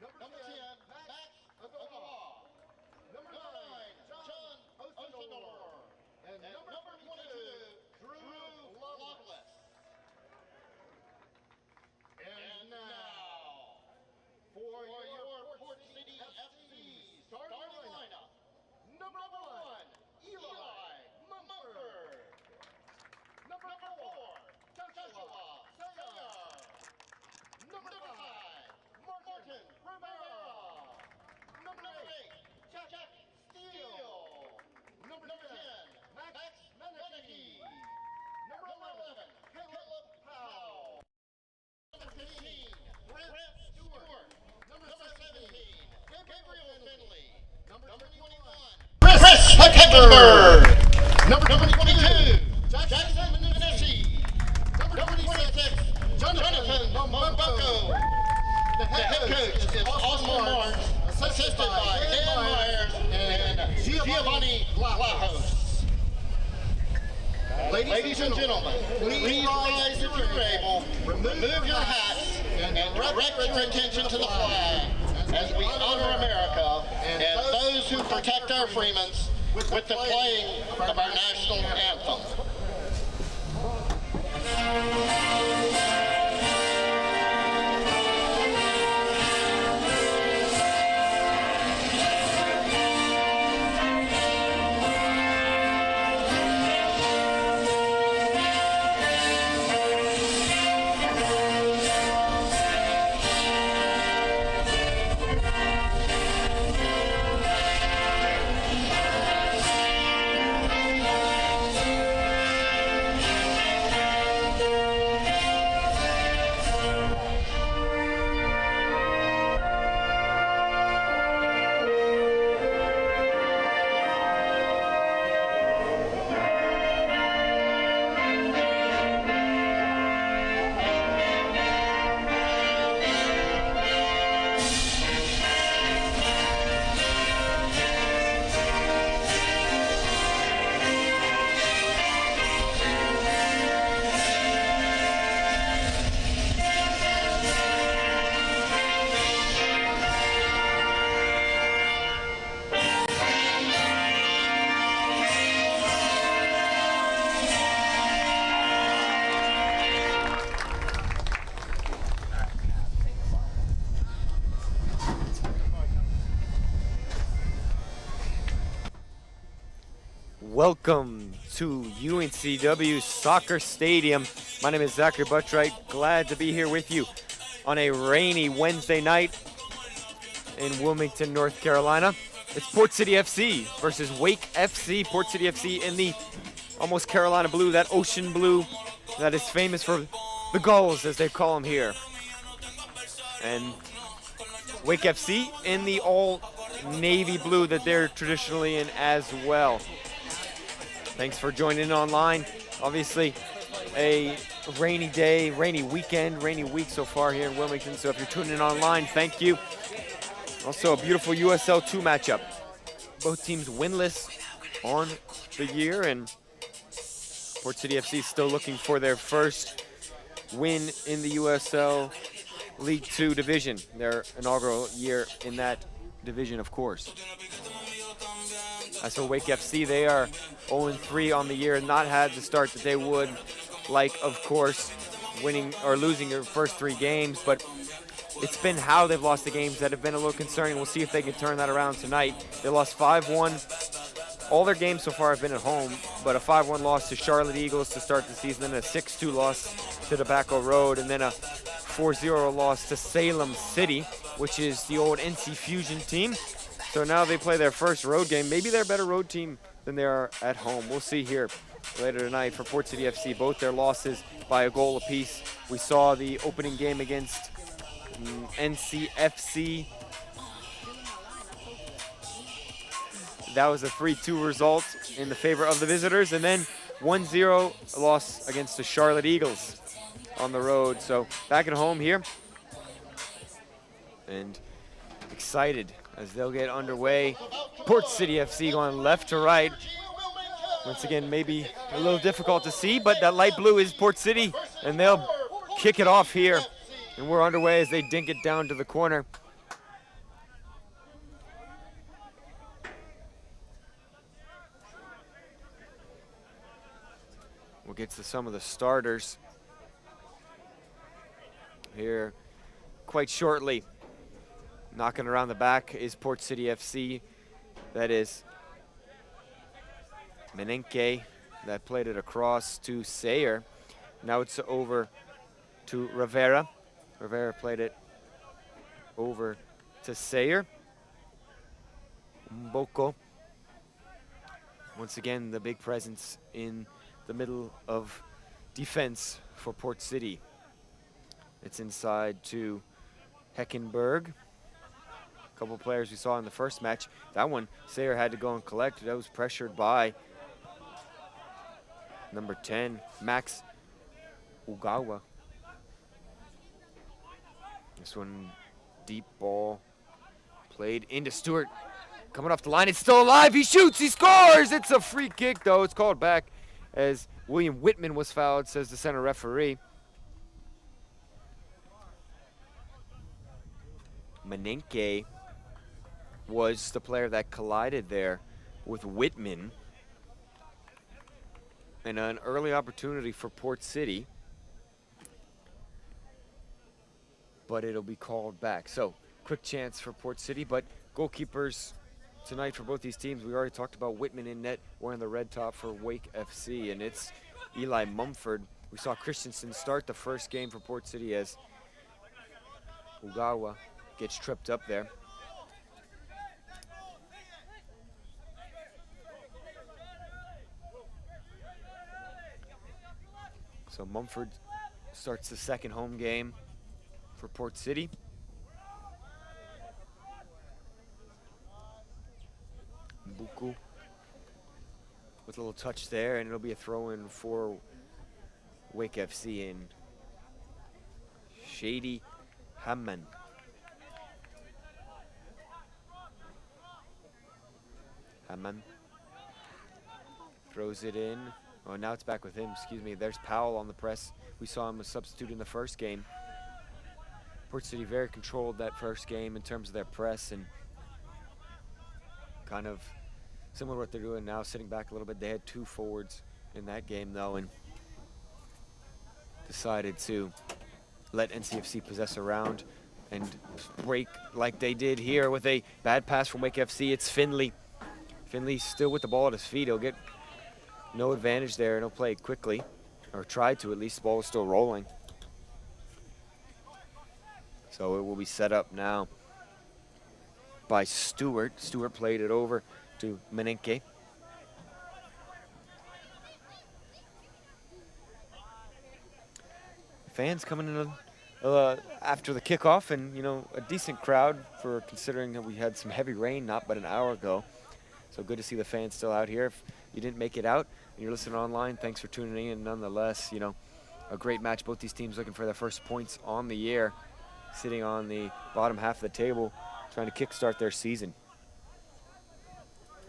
Number 10, Max Agola. Number 9, John Osador. And number 22, Drew Loveless. And now, for your Port City FC starting lineup. Number 1, Eli Mumford. Number 4, Joshua Sayar. Number 5, Martin Rivera. Number 8, Jack Steele. Number 10, Max Menachie. Number 11, Caleb Powell. Number 15, Brent Stewart. Number 17, Gabriel Finley. Number 21, Chris Hackenberg. Number 22, Jackson Menachie. Number 26, Jonathan Mboko. The head coach is Austin Marks, assisted by Dan Myers and Giovanni Lajos. Ladies and gentlemen, please rise if you're able, remove your hats, and direct your attention to the flag as we honor America and those who protect our freedoms with the playing of our national anthem. Welcome to UNCW Soccer Stadium. My name is Zachary Buttright. Glad to be here with you on a rainy Wednesday night in Wilmington, North Carolina. It's Port City FC versus Wake FC. Port City FC in the almost Carolina blue, that ocean blue that is famous for the gulls, as they call them here. And Wake FC in the all navy blue that they're traditionally in as well. Thanks for joining in online. Obviously, a rainy day, rainy weekend, rainy week so far here in Wilmington. So if you're tuning in online, thank you. Also, a beautiful USL 2 matchup. Both teams winless on the year, and Port City FC still looking for their first win in the USL League 2 division. Their inaugural year in that division, of course. As for Wake FC, they are 0-3 on the year and not had the start that they would like, of course, winning or losing their first 3 games. But it's been how they've lost the games that have been a little concerning. We'll see if they can turn that around tonight. They lost 5-1. All their games so far have been at home, but a 5-1 loss to Charlotte Eagles to start the season, then a 6-2 loss to Tobacco Road, and then a 4-0 loss to Salem City, which is the old NC Fusion team. So now they play their first road game. Maybe they're a better road team than they are at home. We'll see here later tonight for Port City FC. Both their losses by a goal apiece. We saw the opening game against NCFC. That was a 3-2 result in the favor of the visitors. And then 1-0 loss against the Charlotte Eagles on the road. So back at home here. And excited as they'll get underway. Port City FC going left to right. Once again, maybe a little difficult to see, but that light blue is Port City, and they'll kick it off here. And we're underway as they dink it down to the corner. We'll get to some of the starters here quite shortly. Knocking around the back is Port City FC. That is Menenke that played it across to Sayer. Now it's over to Rivera. Rivera played it over to Sayer. Mboko. Once again, the big presence in the middle of defense for Port City. It's inside to Heckenberg. A couple players we saw in the first match. That one, Sayer had to go and collect. That was pressured by number 10, Max Ugawa. This one, deep ball played into Stewart. Coming off the line, it's still alive. He shoots, he scores. It's a free kick, though. It's called back as William Whitman was fouled, says the center referee. Menenke was the player that collided there with Whitman. And an early opportunity for Port City. But it'll be called back. So, quick chance for Port City, but goalkeepers tonight for both these teams. We already talked about Whitman in net wearing the red top for Wake FC, and it's Eli Mumford. We saw Christensen start the first game for Port City as Ugawa gets tripped up there. So Mumford starts the second home game for Port City. Mbuku with a little touch there, and it'll be a throw-in for Wake FC in Shady Hamman. Hamman throws it in. Oh, now it's back with him, excuse me. There's Powell on the press. We saw him as substitute in the first game. Port City very controlled that first game in terms of their press, and kind of similar to what they're doing now, sitting back a little bit. They had two forwards in that game, though, and decided to let NCFC possess around and break like they did here with a bad pass from Wake FC. It's Finley. Finley still with the ball at his feet. He'll get no advantage there, and he'll play it quickly, or try to at least. The ball is still rolling. So it will be set up now by Stewart. Stewart played it over to Menenke. Fans coming in after the kickoff, and you know, a decent crowd for considering that we had some heavy rain not but an hour ago. So good to see the fans still out here. If you didn't make it out and you're listening online, thanks for tuning in. Nonetheless, you know, a great match. Both these teams looking for their first points on the year, sitting on the bottom half of the table, trying to kickstart their season.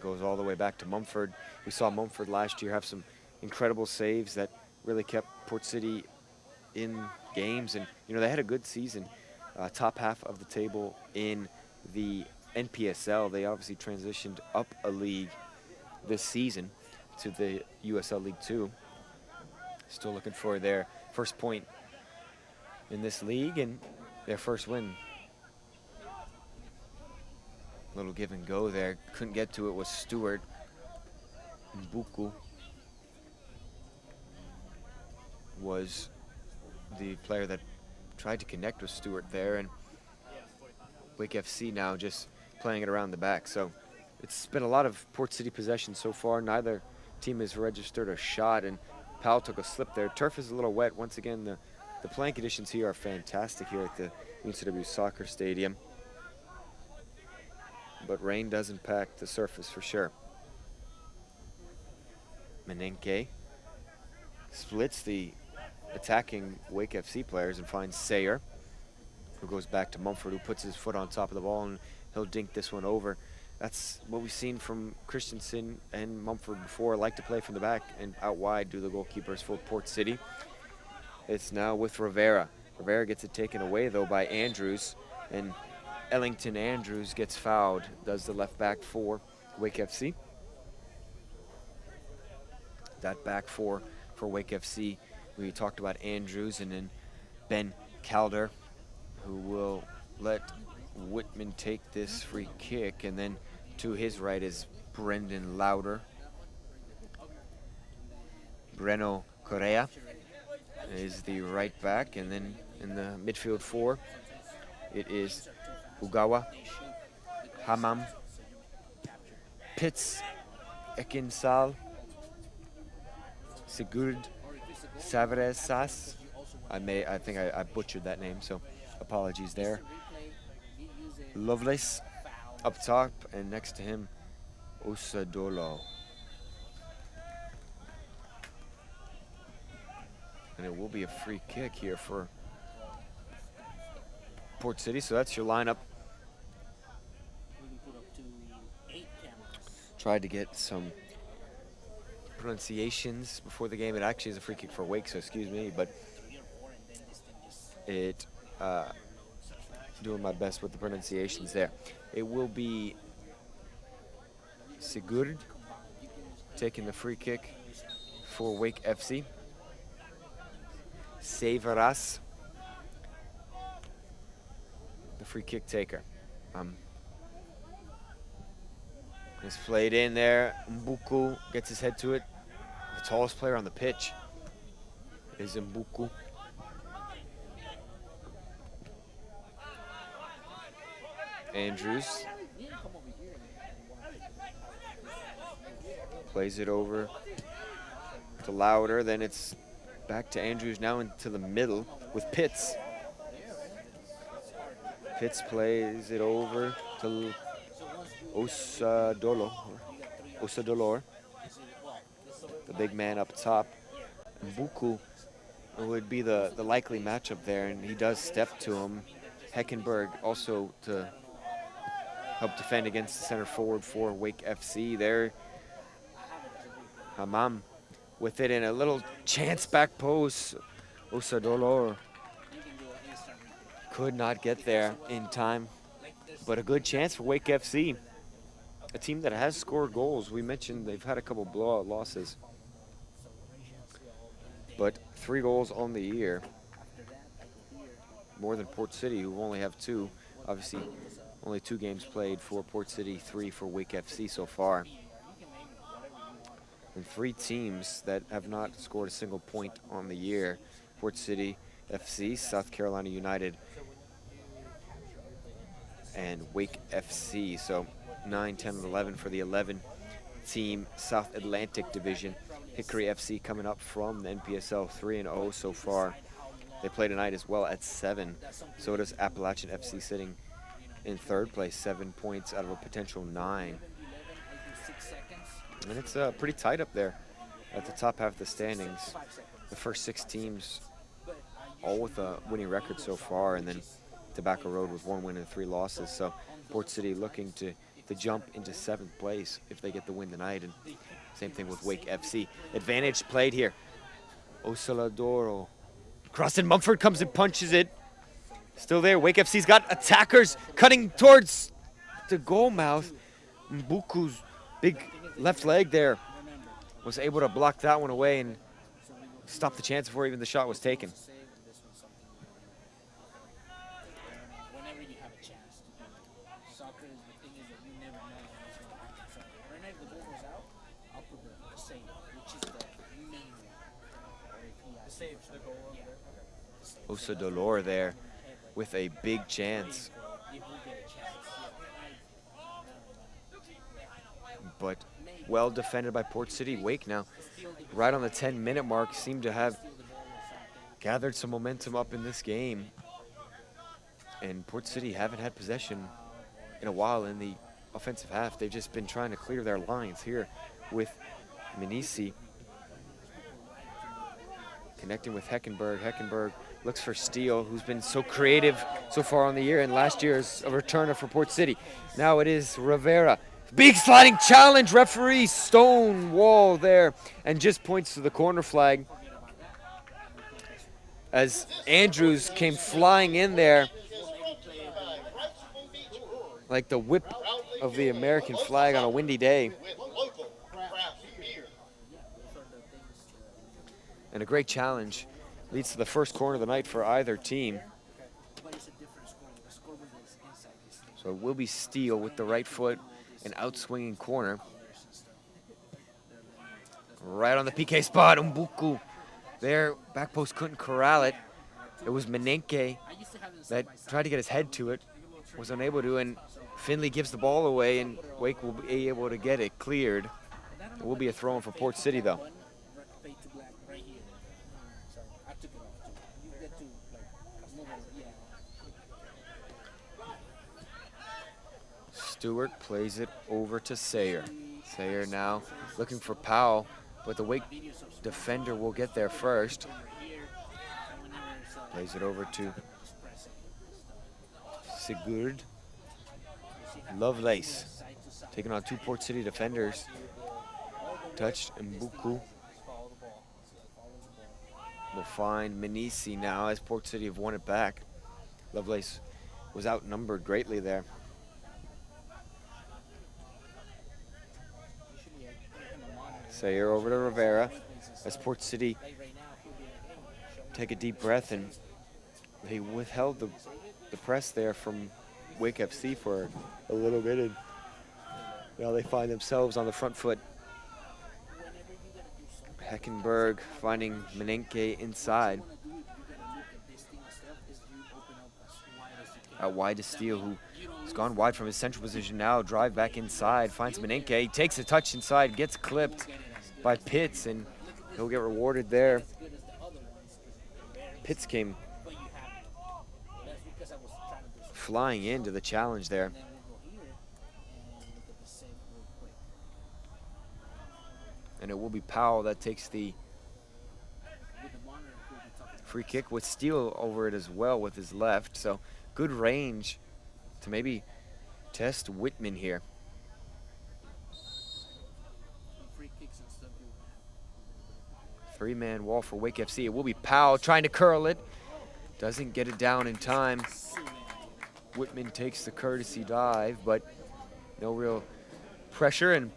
Goes all the way back to Mumford. We saw Mumford last year have some incredible saves that really kept Port City in games, and you know, they had a good season, top half of the table in the NPSL. They obviously transitioned up a league this season to the USL League 2. Still looking for their first point in this league and their first win. Little give and go there. Couldn't get to it with Stewart. Mbuku was the player that tried to connect with Stewart there, and Wake FC now just playing it around the back. So it's been a lot of Port City possession so far. Neither team has registered a shot, and Powell took a slip there. Turf is a little wet. Once again, the playing conditions here are fantastic here at the UNCW Soccer Stadium. But rain does impact the surface for sure. Menenke splits the attacking Wake FC players and finds Sayer, who goes back to Mumford, who puts his foot on top of the ball, and he'll dink this one over. That's what we've seen from Christensen and Mumford before. Like to play from the back and out wide do the goalkeepers for Port City. It's now with Rivera. Rivera gets it taken away, though, by Andrews, and Ellington Andrews gets fouled, does the left back for Wake FC. That back four for Wake FC. We talked about Andrews and then Ben Calder, who will let Whitman take this free kick, and then to his right is Brendan Lauder. Breno Correa is the right back, and then in the midfield four, it is Ugawa, Hamam, Pitts, Ekinsal, Sigurd Savresas. I think I butchered that name, so apologies there. Lovelace up top, and next to him, Osadolo. And it will be a free kick here for Port City, so that's your lineup. Tried to get some pronunciations before the game. It actually is a free kick for Wake, so excuse me, but it doing my best with the pronunciations there. It will be Sigurd taking the free kick for Wake FC. Severas, the free kick taker. It's played in there. Mbuku gets his head to it. The tallest player on the pitch is Mbuku. Andrews plays it over to Lauder. Then it's back to Andrews now into the middle with Pitts. Pitts plays it over to Osadolor, the big man up top. Mbuku would be the likely matchup there, and he does step to him. Heckenberg also to help defend against the center forward for Wake FC there. Hamam with it in a little chance back post. Osadolor could not get there in time, but a good chance for Wake FC, a team that has scored goals. We mentioned they've had a couple blowout losses, but 3 goals on the year, more than Port City, who only have 2. Obviously, only 2 games played for Port City, 3 for Wake FC so far. And 3 teams that have not scored a single point on the year: Port City FC, South Carolina United, and Wake FC. So 9, 10, and 11 for the 11-team South Atlantic Division. Hickory FC coming up from the NPSL, 3-0 so far. They play tonight as well at 7. So does Appalachian FC, sitting in 3rd place, 7 points out of a potential 9. And it's pretty tight up there at the top half of the standings. The first 6 teams all with a winning record so far, and then Tobacco Road with 1 win and 3 losses. So Port City looking to jump into 7th place if they get the win tonight, and same thing with Wake FC. Advantage played here. Osaladoro. Crossing, Mumford comes and punches it. Still there. Wake FC's got attackers cutting towards the goal mouth. Mbuku's big left leg there was able to block that one away and stop the chance before even the shot was taken. Osadolor there with a big chance. But well defended by Port City. Wake now, right on the 10-minute mark, seem to have gathered some momentum up in this game. And Port City haven't had possession in a while in the offensive half. They've just been trying to clear their lines here with Minisi connecting with Heckenberg. Heckenberg looks for Steele, who's been so creative so far on the year, and last year is a returner for Port City. Now it is Rivera. Big sliding challenge, referee Stonewall there, and just points to the corner flag as Andrews came flying in there like the whip of the American flag on a windy day. And a great challenge leads to the first corner of the night for either team. So it will be Steele with the right foot, an outswinging corner. Right on the PK spot, Mbuku. There, back post couldn't corral it. It was Menenke that tried to get his head to it, was unable to, and Finley gives the ball away, and Wake will be able to get it cleared. It will be a throw-in for Port City, though. Stewart plays it over to Sayer. Sayer now looking for Powell, but the Wake defender will get there first. Plays it over to Sigurd. Lovelace taking on two Port City defenders. Touched Mbuku. We'll find Menisi now as Port City have won it back. Lovelace was outnumbered greatly there. Sayer over to Rivera as Port City take a deep breath, and they withheld the press there from Wake FC for a little bit, and now they find themselves on the front foot. Heckenberg finding Menenke inside. Out wide to Steele, who has gone wide from his central position now. Drive back inside, finds Menenke, takes a touch inside, gets clipped by Pitts, and he'll get rewarded there. Pitts came flying into the challenge there. And it will be Powell that takes the free kick with Steele over it as well with his left. So good range to maybe test Whitman here. Three-man wall for Wake FC. It will be Powell trying to curl it. Doesn't get it down in time. Whitman takes the courtesy dive, but no real pressure, and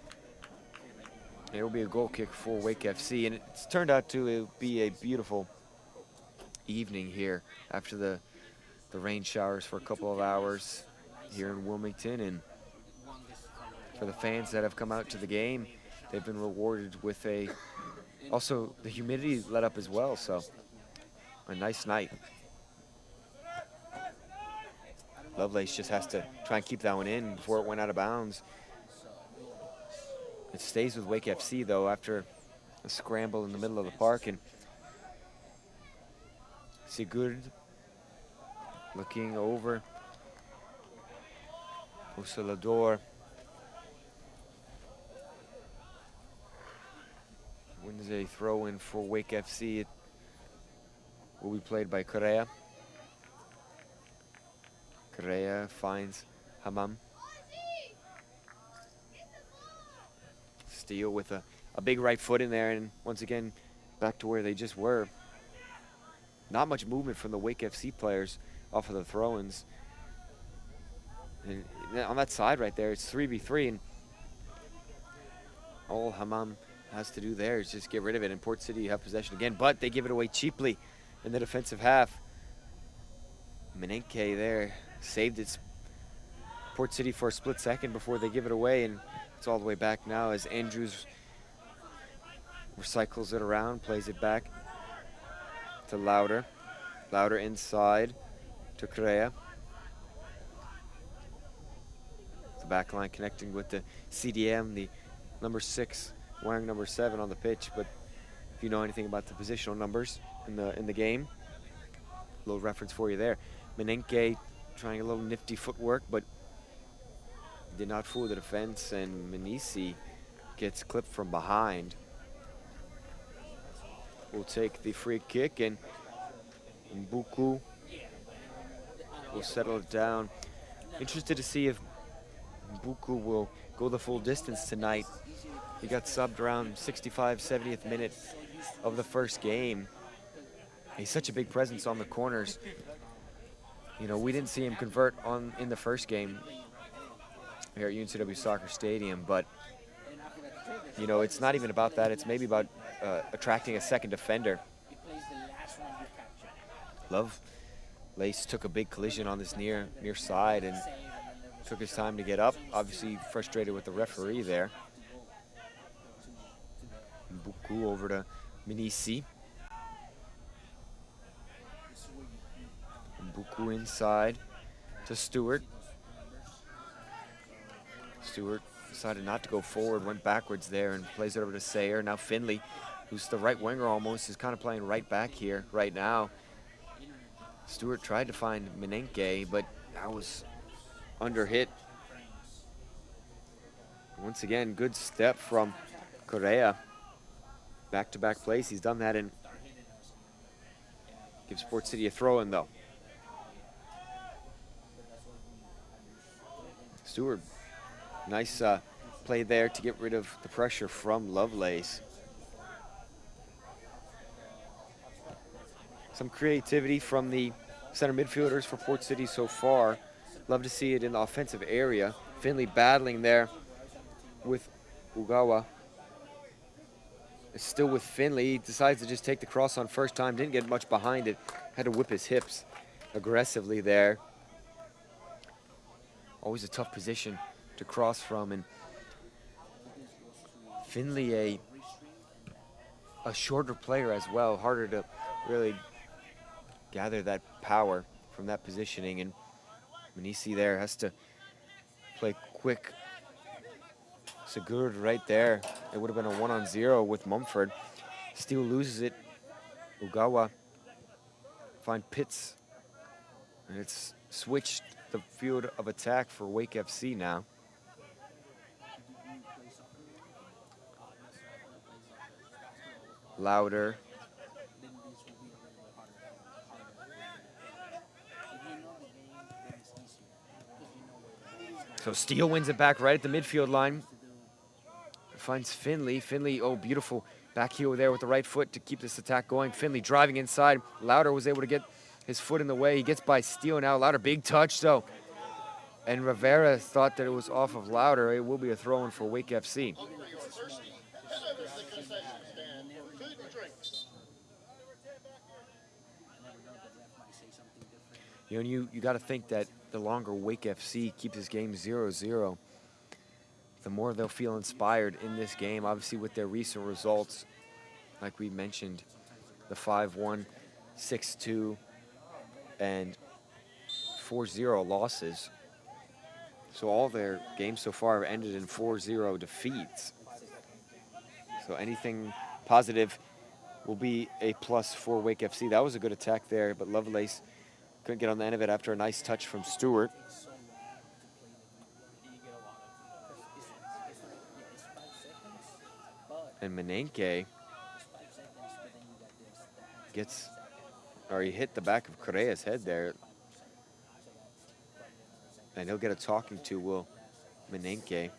it will be a goal kick for Wake FC. And it's turned out to be a beautiful evening here after the rain showers for a couple of hours here in Wilmington. And for the fans that have come out to the game, they've been rewarded with also the humidity let up as well, so a nice night. Lovelace just has to try and keep that one in before it went out of bounds. It stays with Wake FC, though, after a scramble in the middle of the park. And Sigurd looking over. Osalador wins a throw-in for Wake FC. It will be played by Correa. Correa finds Hamam. Steele with a big right foot in there, and once again, back to where they just were. Not much movement from the Wake FC players off of the throw-ins. And on that side right there, it's 3v3, and all Hamam has to do there is just get rid of it, and Port City have possession again, but they give it away cheaply in the defensive half. Menenke there saved its Port City for a split second before they give it away, and it's all the way back now as Andrews recycles it around, plays it back to Lauder. Lauder inside to Correa. The back line connecting with the CDM, the number 6 wearing number 7 on the pitch, but if you know anything about the positional numbers in the game, a little reference for you there. Menenke trying a little nifty footwork, but did not fool the defense, and Menisi gets clipped from behind. Will take the free kick, and Mbuku will settle it down. Interested to see if Mbuku will go the full distance tonight. He got subbed around 65, 70th minute of the first game. He's such a big presence on the corners. You know, we didn't see him convert in the first game here at UNCW Soccer Stadium, but you know, it's not even about that. It's maybe about attracting a second defender. Lovelace took a big collision on this near side and took his time to get up. Obviously frustrated with the referee there. Buku over to Minisi. Buku inside to Stewart. Stewart decided not to go forward, went backwards there and plays it over to Sayer. Now Finley, who's the right winger almost, is kind of playing right back here right now. Stewart tried to find Menenke, but that was under hit. Once again, good step from Correa. Back-to-back plays. He's done that and gives Port City a throw-in, though. Stewart, nice play there to get rid of the pressure from Lovelace. Some creativity from the center midfielders for Port City so far. Love to see it in the offensive area. Finley battling there with Ugawa. It's still with Finley. He decides to just take the cross on first time. Didn't get much behind it. Had to whip his hips aggressively there. Always a tough position to cross from. And Finley, a shorter player as well. Harder to really gather that power from that positioning. And Minisi there has to play quick. Sigurd right there. It would have been a 1-on-0 with Mumford. Steele loses it. Ugawa find Pitts. And it's switched the field of attack for Wake FC now. Louder. So Steele wins it back right at the midfield line. Finds Finley. Finley, oh, beautiful back heel there with the right foot to keep this attack going. Finley driving inside. Louder was able to get his foot in the way. He gets by Steele now. Louder, big touch though. And Rivera thought that it was off of Louder. It will be a throw-in for Wake FC. You know, you got to think that the longer Wake FC keeps this game 0-0, the more they'll feel inspired in this game. Obviously, with their recent results, like we mentioned, the 5-1, 6-2, and 4-0 losses. So all their games so far have ended in 4-0 defeats. So anything positive will be a plus for Wake FC. That was a good attack there, but Lovelace couldn't get on the end of it after a nice touch from Stewart. And Menenke he hit the back of Correa's head there. And he'll get a talking to, will Menenke.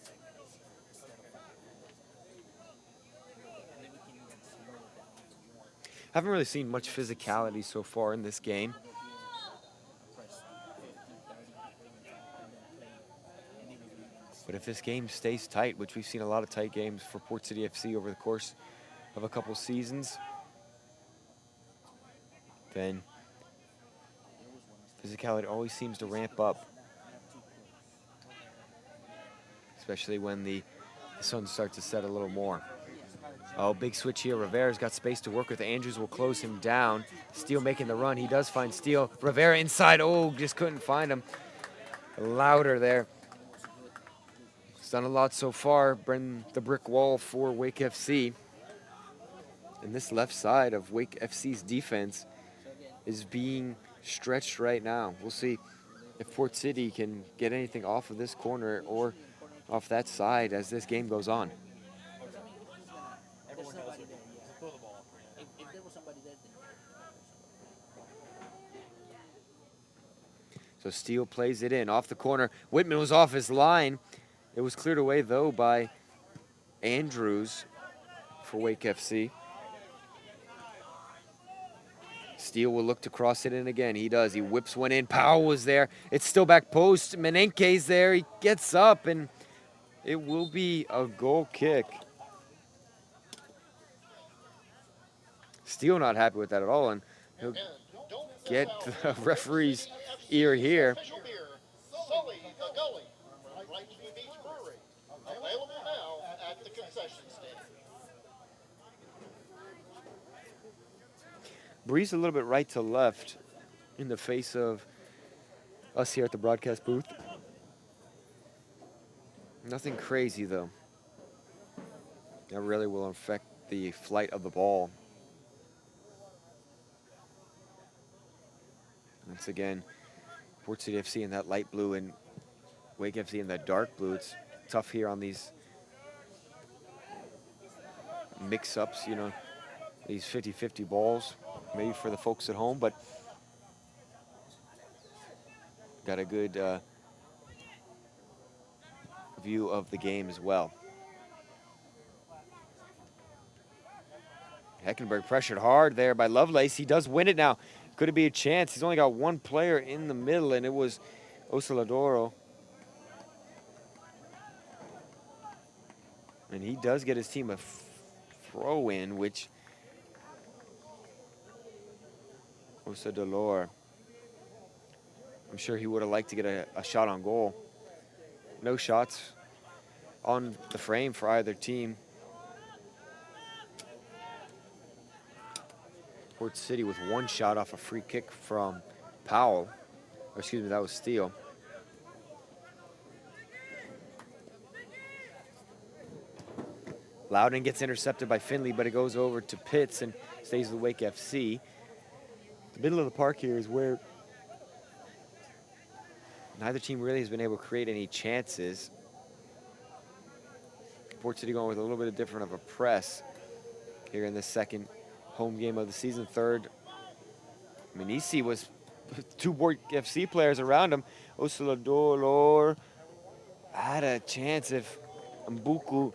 Haven't really seen much physicality so far in this game. But if this game stays tight, which we've seen a lot of tight games for Port City FC over the course of a couple seasons, then physicality always seems to ramp up. Especially when the sun starts to set a little more. Oh, big switch here. Rivera's got space to work with. Andrews will close him down. Steele making the run. He does find Steele. Rivera inside. Oh, just couldn't find him. Louder there. He's done a lot so far, bring the brick wall for Wake FC. And this left side of Wake FC's defense is being stretched right now. We'll see if Port City can get anything off of this corner or off that side as this game goes on. So Steele plays it in off the corner. Whitman was off his line. It was cleared away, though, by Andrews for Wake FC. Steele will look to cross it in again. He does. He whips one in. Powell was there. It's still back post. Menenke's there. He gets up, and it will be a goal kick. Steele not happy with that at all, and he'll get the referee's ear here. Sully, the Gully, right to Beach Brewery. Available now at the concession stand. Breeze a little bit right to left in the face of us here at the broadcast booth. Nothing crazy, though. That really will affect the flight of the ball. Once again, Port City FC in that light blue and Wake FC in that dark blue. It's tough here on these mix-ups, you know, these 50-50 balls, maybe for the folks at home, but got a good view of the game as well. Heckenberg pressured hard there by Lovelace. He does win it now. Could it be a chance? He's only got one player in the middle, and it was Osaladoro. And he does get his team a throw in, which Osaladoro, I'm sure he would have liked to get a shot on goal. No shots on the frame for either team. Port City with one shot off a free kick from Powell. Or excuse me, that was Steele. Loudon gets intercepted by Finley, but it goes over to Pitts and stays with Wake FC. The middle of the park here is where neither team really has been able to create any chances. Port City going with a little bit different of a press here in the second home game of the season. Third, Minisi was two Port FC players around him. Osalador had a chance if Mbuku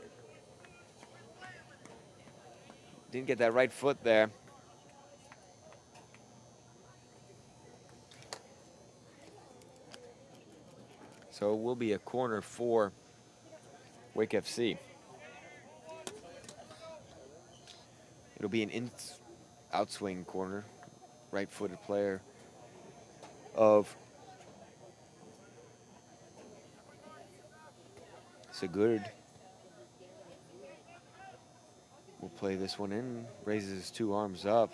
didn't get that right foot there. So it will be a corner for Wake FC. It'll be an outswing corner, right-footed player of Sigurd. Will play this one in, raises his two arms up.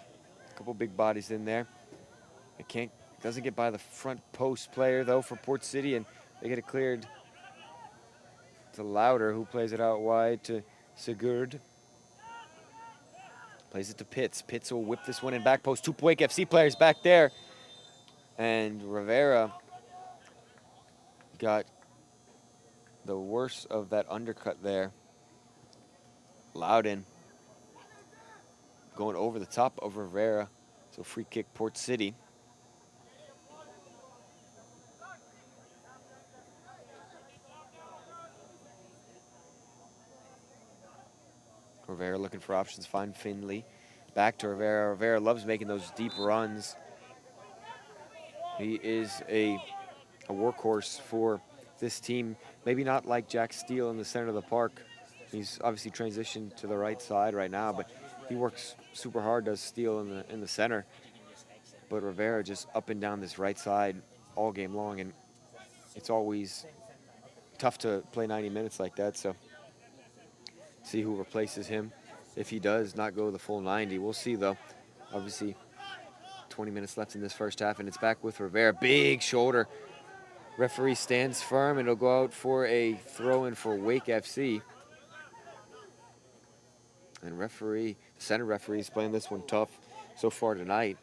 A couple big bodies in there. It doesn't get by the front post player though for Port City, and they get it cleared to Louder, who plays it out wide to Sigurd. Plays it to Pitts. Pitts will whip this one in back post. Two Wake FC players back there. And Rivera got the worst of that undercut there. Loudon going over the top of Rivera. So free kick Port City. Rivera looking for options, find Finley. Back to Rivera. Rivera loves making those deep runs. He is a workhorse for this team. Maybe not like Jack Steele in the center of the park. He's obviously transitioned to the right side right now, but he works super hard, does Steele in the center. But Rivera just up and down this right side all game long, and it's always tough to play 90 minutes like that, so see who replaces him if he does not go the full 90. We'll see, though. Obviously, 20 minutes left in this first half, and it's back with Rivera. Big shoulder. Referee stands firm, and it'll go out for a throw-in for Wake FC. And the center referee is playing this one tough so far tonight.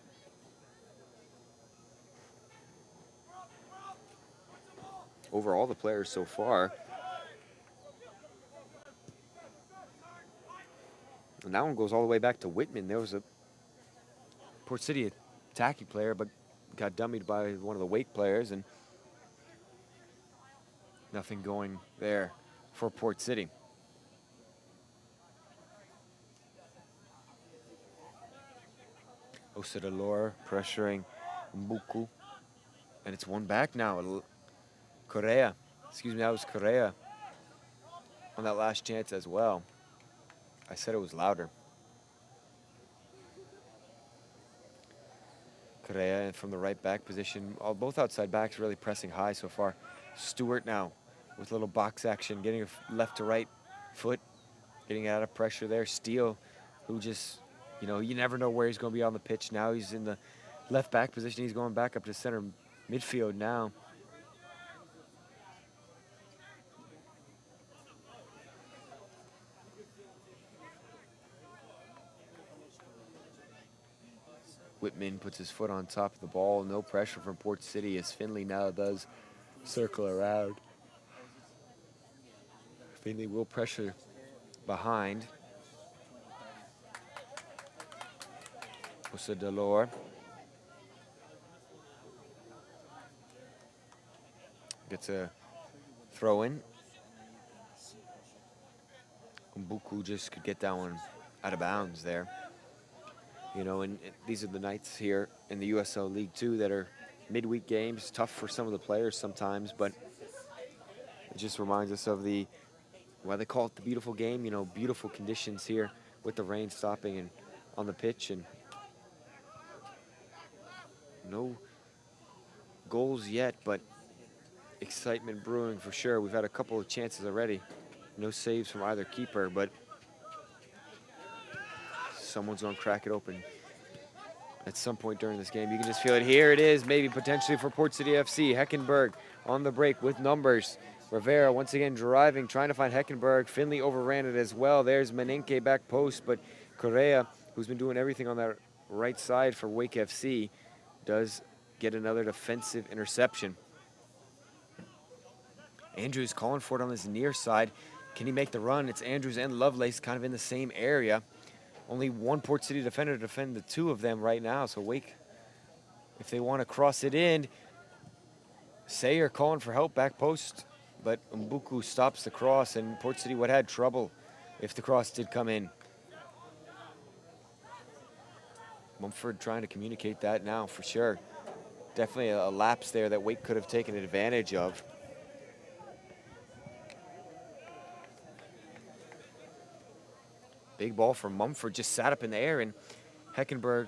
Over all the players so far. And that one goes all the way back to Whitman. There was a Port City attacking player, but got dummied by one of the Wake players, and nothing going there for Port City. Osadalor pressuring Mbuku. And it's one back now. Correa. Excuse me, that was Correa on that last chance as well. I said it was Louder. Correa from the right back position. Both outside backs really pressing high so far. Stewart now with a little box action, getting a left to right foot, getting out of pressure there. Steele, who just, you never know where he's going to be on the pitch. Now he's in the left back position. He's going back up to center midfield now. Whitman puts his foot on top of the ball. No pressure from Port City as Finley now does circle around. Finley will pressure behind. Osa Delor gets a throw in. Mbuku just could get that one out of bounds there. And these are the nights here in the USL League 2 that are midweek games. Tough for some of the players sometimes, but it just reminds us of why they call it the beautiful game. Beautiful conditions here with the rain stopping and on the pitch, and no goals yet, but excitement brewing for sure. We've had a couple of chances already. No saves from either keeper, but someone's going to crack it open at some point during this game. You can just feel it. Here it is, maybe potentially for Port City FC. Heckenberg on the break with numbers. Rivera once again driving, trying to find Heckenberg. Finley overran it as well. There's Menenke back post, but Correa, who's been doing everything on that right side for Wake FC, does get another defensive interception. Andrews calling for it on this near side. Can he make the run? It's Andrews and Lovelace kind of in the same area. Only one Port City defender to defend the two of them right now. So Wake, if they want to cross it in, Sayer calling for help back post, but Mbuku stops the cross, and Port City would have had trouble if the cross did come in. Mumford trying to communicate that now for sure. Definitely a lapse there that Wake could have taken advantage of. Big ball from Mumford, just sat up in the air, and Heckenberg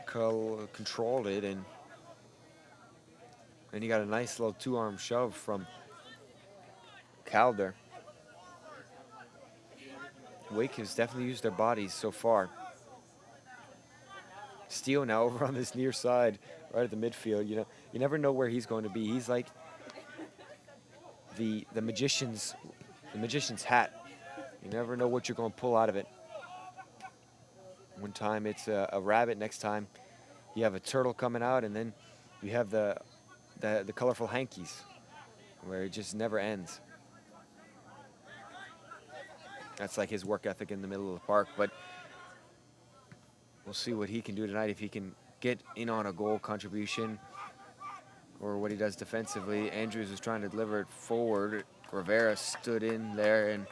controlled it, and then you got a nice little two-arm shove from Calder. Wake has definitely used their bodies so far. Steele now over on this near side, right at the midfield. You never know where he's going to be. He's like the magician's hat. You never know what you're going to pull out of it. One time it's a rabbit, next time you have a turtle coming out, and then you have the colorful hankies, where it just never ends. That's like his work ethic in the middle of the park, but we'll see what he can do tonight, if he can get in on a goal contribution or what he does defensively. Andrews was trying to deliver it forward. Rivera stood in there, and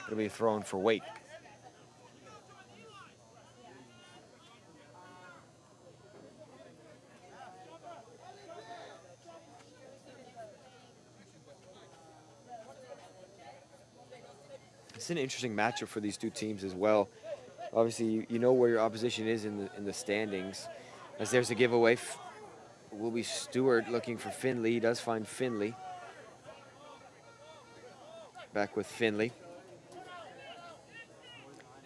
it'll be thrown for Wake. It's an interesting matchup for these two teams as well. Obviously, you know where your opposition is in the standings. As there's a giveaway, will be Stewart looking for Finley. He does find Finley. Back with Finley.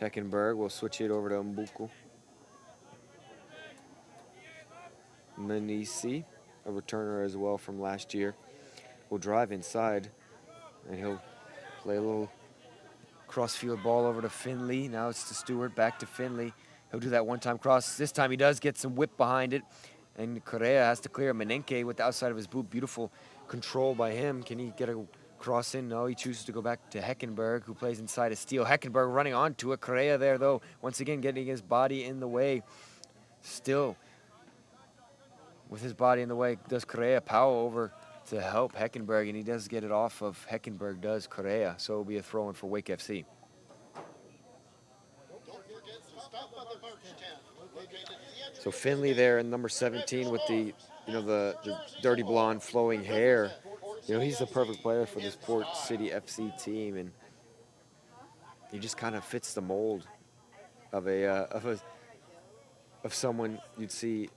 Heckenberg will switch it over to Mbuku. Manisi, a returner as well from last year, will drive inside, and he'll play a little cross-field ball over to Finley. Now it's to Stewart, back to Finley. He'll do that one-time cross. This time he does get some whip behind it, and Correa has to clear Menenke with the outside of his boot. Beautiful control by him. Can he get a cross in? No, he chooses to go back to Heckenberg, who plays inside a steal. Heckenberg running onto it. Correa there, though, once again getting his body in the way. Still, with his body in the way, does Correa power over to help Heckenberg, and he does get it off of Heckenberg, does Correa. So it'll be a throw-in for Wake FC. So Finley there in number 17 with the dirty blonde flowing hair. He's the perfect player for this Port City FC team, and he just kind of fits the mold of someone you'd see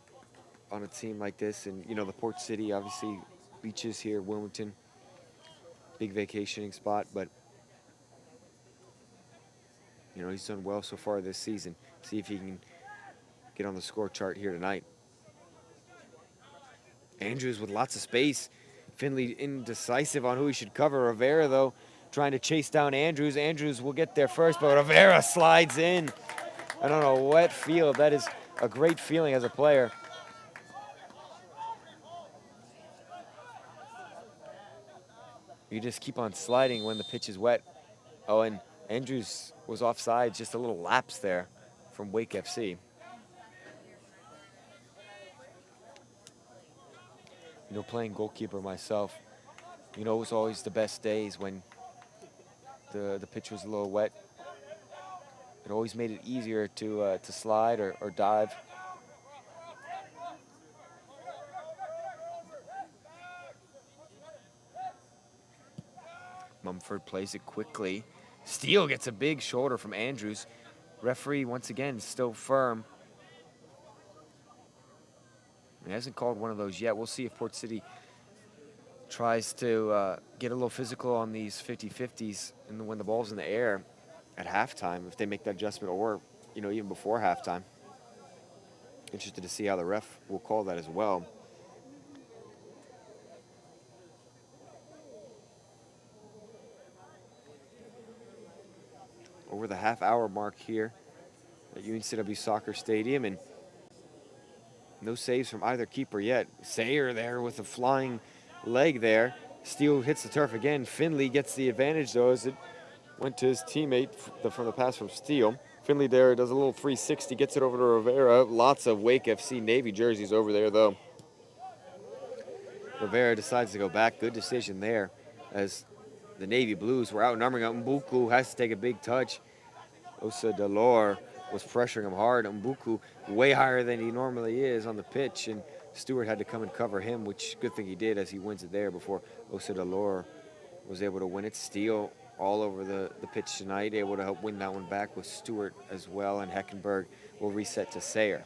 on a team like this. And, the Port City, obviously, beaches here, Wilmington, big vacationing spot. But, he's done well so far this season. See if he can get on the score chart here tonight. Andrews with lots of space. Finley indecisive on who he should cover. Rivera, though, trying to chase down Andrews. Andrews will get there first, but Rivera slides in. And on a wet field, that is a great feeling as a player. You just keep on sliding when the pitch is wet. Oh, and Andrews was offside, just a little lapse there from Wake FC. Playing goalkeeper myself, it was always the best days when the pitch was a little wet. It always made it easier to slide or dive. Mumford plays it quickly. Steele gets a big shoulder from Andrews. Referee, once again, still firm. He hasn't called one of those yet. We'll see if Port City tries to get a little physical on these 50-50s and when the ball's in the air at halftime, if they make that adjustment, or, even before halftime. Interested to see how the ref will call that as well. Over the half-hour mark here at UNCW Soccer Stadium, and no saves from either keeper yet. Sayer there with a flying leg there. Steele hits the turf again. Finley gets the advantage, though, as it went to his teammate from the pass from Steele. Finley there does a little 360, gets it over to Rivera. Lots of Wake FC Navy jerseys over there, though. Rivera decides to go back. Good decision there, as the Navy Blues were outnumbering him. Mbuku has to take a big touch. Osa Delor was pressuring him hard. Mbuku way higher than he normally is on the pitch, and Stewart had to come and cover him, which good thing he did, as he wins it there before Osa Delor was able to win it. Steele all over the pitch tonight, able to help win that one back with Stewart as well, and Heckenberg will reset to Sayer.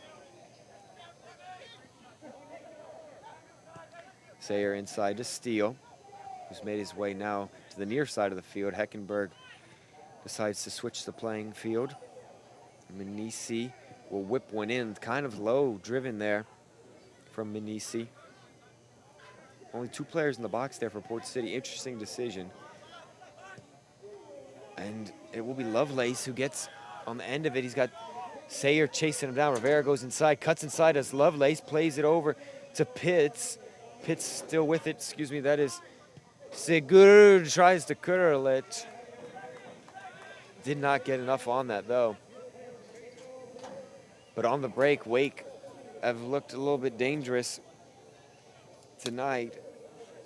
Sayer inside to Steele, who's made his way now to the near side of the field. Heckenberg decides to switch the playing field. Minisi will whip one in, kind of low driven there from Minisi. Only two players in the box there for Port City. Interesting decision. And it will be Lovelace who gets on the end of it. He's got Sayer chasing him down. Rivera goes inside, cuts inside as Lovelace plays it over to Pitts. Pitts still with it, that is Sigur, tries to curl it. Did not get enough on that, though. But on the break, Wake have looked a little bit dangerous tonight.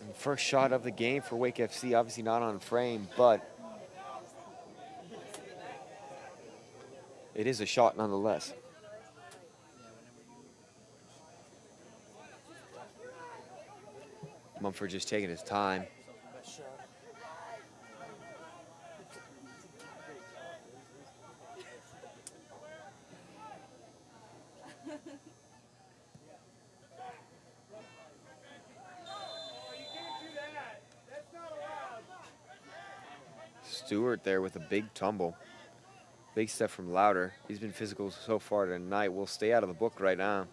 And first shot of the game for Wake FC, obviously not on frame, but it is a shot nonetheless. Mumford just taking his time. Stewart there with a big tumble. Big step from Louder. He's been physical so far tonight. We'll stay out of the book right now.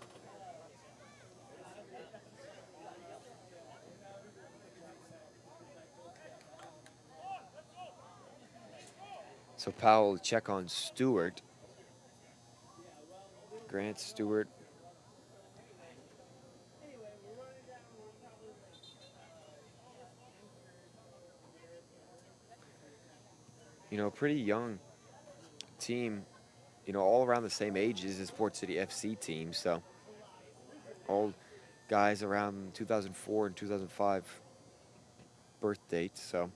So Powell will check on Stewart. Grant Stewart. Pretty young team, all around the same ages as Port City FC team. So all guys around 2004 and 2005 birth dates. So,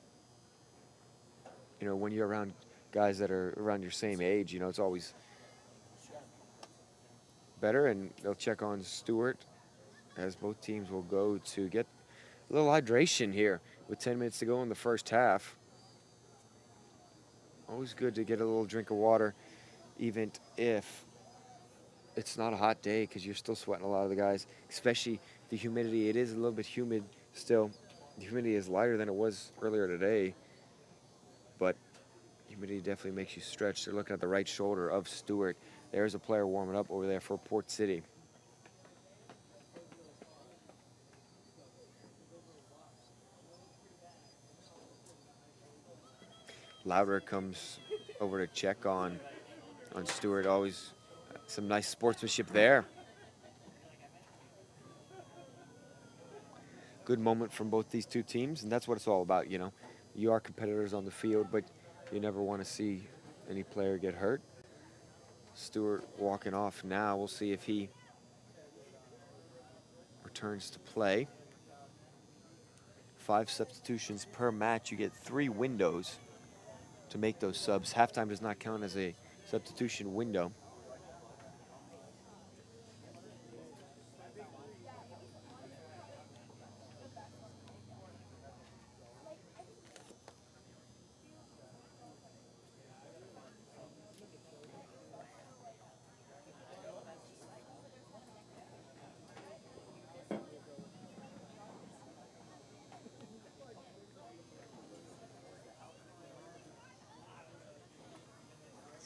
when you're around guys that are around your same age, it's always better. And they'll check on Stewart, as both teams will go to get a little hydration here with 10 minutes to go in the first half. Always good to get a little drink of water, even if it's not a hot day because you're still sweating a lot of the guys, especially the humidity. It is a little bit humid still. The humidity is lighter than it was earlier today, but humidity definitely makes you stretch. They're looking at the right shoulder of Stewart. There's a player warming up over there for Port City. Louder comes over to check on Stewart. Always some nice sportsmanship there. Good moment from both these two teams, and that's what it's all about, you know. You are competitors on the field, but you never want to see any player get hurt. Stewart walking off now. We'll see if he returns to play. 5 substitutions per match. You get 3 windows to make those subs. Halftime does not count as a substitution window.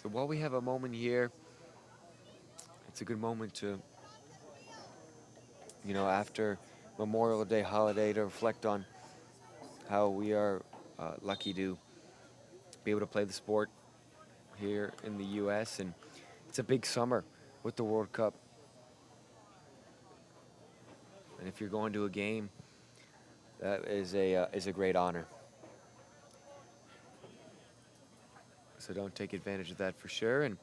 So while we have a moment here, it's a good moment to, you know, after Memorial Day holiday, to reflect on how we are lucky to be able to play the sport here in the U.S. And it's a big summer with the World Cup. And if you're going to a game, that is a great honor. So don't take advantage of that for sure. And,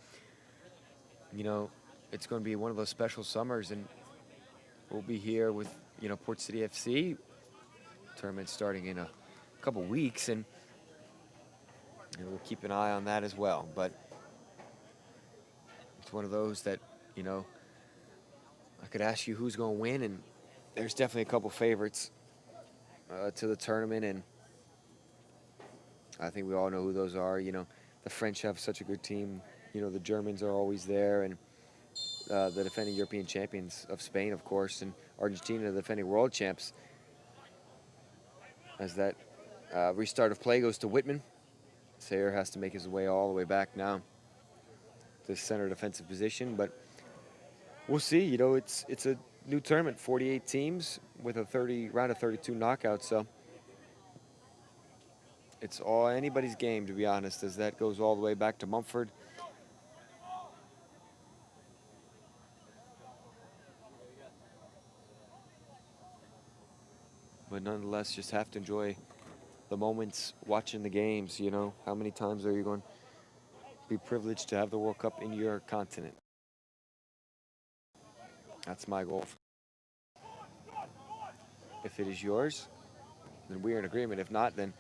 you know, it's going to be one of those special summers, and we'll be here with, you know, Port City FC tournament starting in a couple weeks, and we'll keep an eye on that as well. But it's one of those that, you know, I could ask you who's going to win, and there's definitely a couple favorites to the tournament, and I think we all know who those are. You know, the French have such a good team. You know, the Germans are always there, and the defending European champions of Spain, of course, and Argentina, the defending world champs. As that restart of play goes to Whitman. Sayer has to make his way all the way back now to center defensive position, but we'll see. You know, it's a new tournament, 48 teams with a round of 32 knockouts, so it's all anybody's game, to be honest, as that goes all the way back to Mumford. But nonetheless, just have to enjoy the moments watching the games, you know. How many times are you going to be privileged to have the World Cup in your continent? That's my goal. If it is yours, then we're in agreement. If not, then,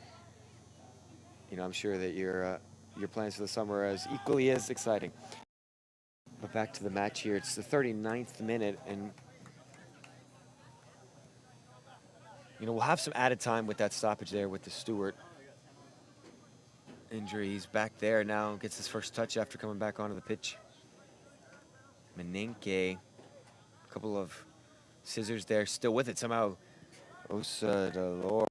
you know, I'm sure that your plans for the summer are as equally as exciting. But back to the match here. It's the 39th minute, and you know, we'll have some added time with that stoppage there with the Stewart injury. He's back there now, gets his first touch after coming back onto the pitch. Menenke, a couple of scissors there, still with it somehow. Osa Delor.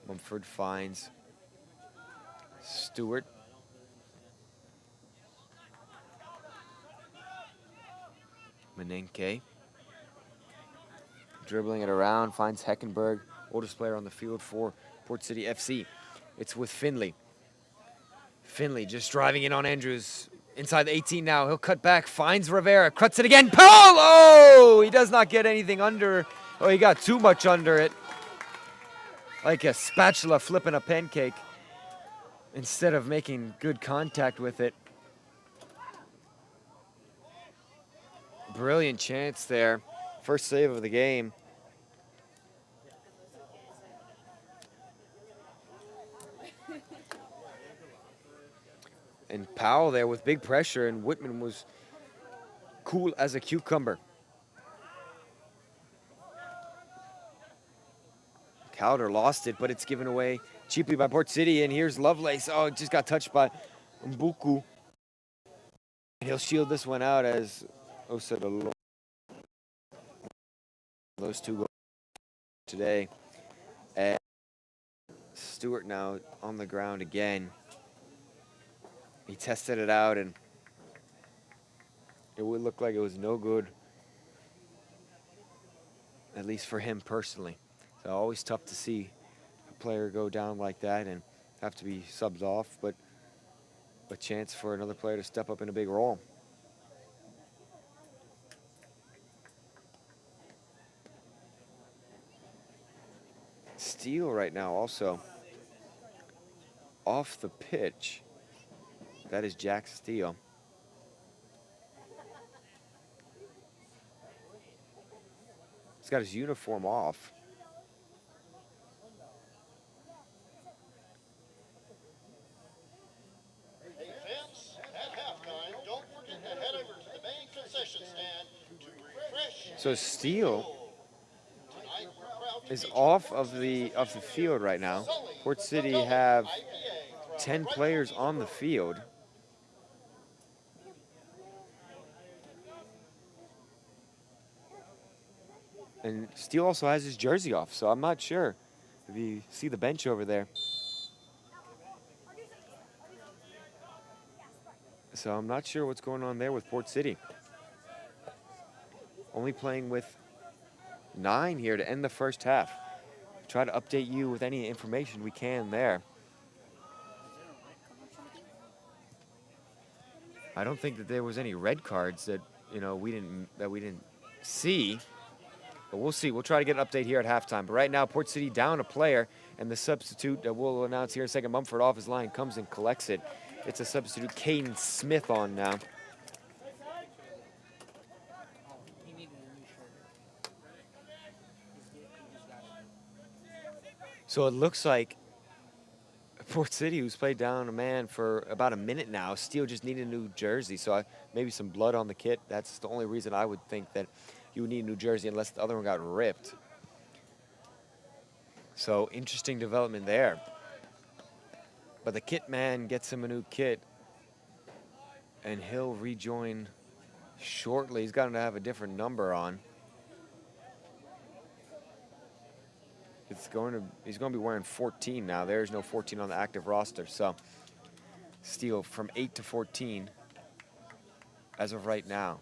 Mumford finds Stewart. Menenke dribbling it around, finds Heckenberg, oldest player on the field for Port City FC. It's with Finley. Finley just driving in on Andrews. Inside the 18 now. He'll cut back, finds Rivera, cuts it again. Paul! Oh! He does not get anything under. Oh, he got too much under it. Like a spatula flipping a pancake instead of making good contact with it. Brilliant chance there. First save of the game. And Powell there with big pressure, and Whitman was cool as a cucumber. Calder lost it, but it's given away cheaply by Port City, and here's Lovelace. Oh, it just got touched by Mbuku. He'll shield this one out as Osadolo. Those two go today. And Stewart now on the ground again. He tested it out and it would look like it was no good, at least for him personally. So always tough to see a player go down like that and have to be subbed off, but a chance for another player to step up in a big role. Steele right now also off the pitch. That is Jack Steele. He's got his uniform off. Defense at halftime. Don't forget to head over to the main concession stand to refresh. So Steele is off of the field right now. Port City have 10 players on the field. And Steele also has his jersey off, so I'm not sure if you see the bench over there. So I'm not sure what's going on there with Port City. Only playing with 9 here to end the first half. Try to update you with any information we can there. I don't think that there was any red cards that we didn't see. But we'll see. We'll try to get an update here at halftime. But right now, Port City down a player, and the substitute that we'll announce here in a second, Mumford off his line, comes and collects it. It's a substitute, Caden Smith, on now. So it looks like Port City, who's played down a man for about a minute now, Steele just needed a new jersey. So maybe some blood on the kit. That's the only reason I would think that you would need a new jersey unless the other one got ripped. So interesting development there. But the kit man gets him a new kit, and he'll rejoin shortly. He's got to have a different number on. He's going to be wearing 14 now. There's no 14 on the active roster. So Steele from 8 to 14 as of right now.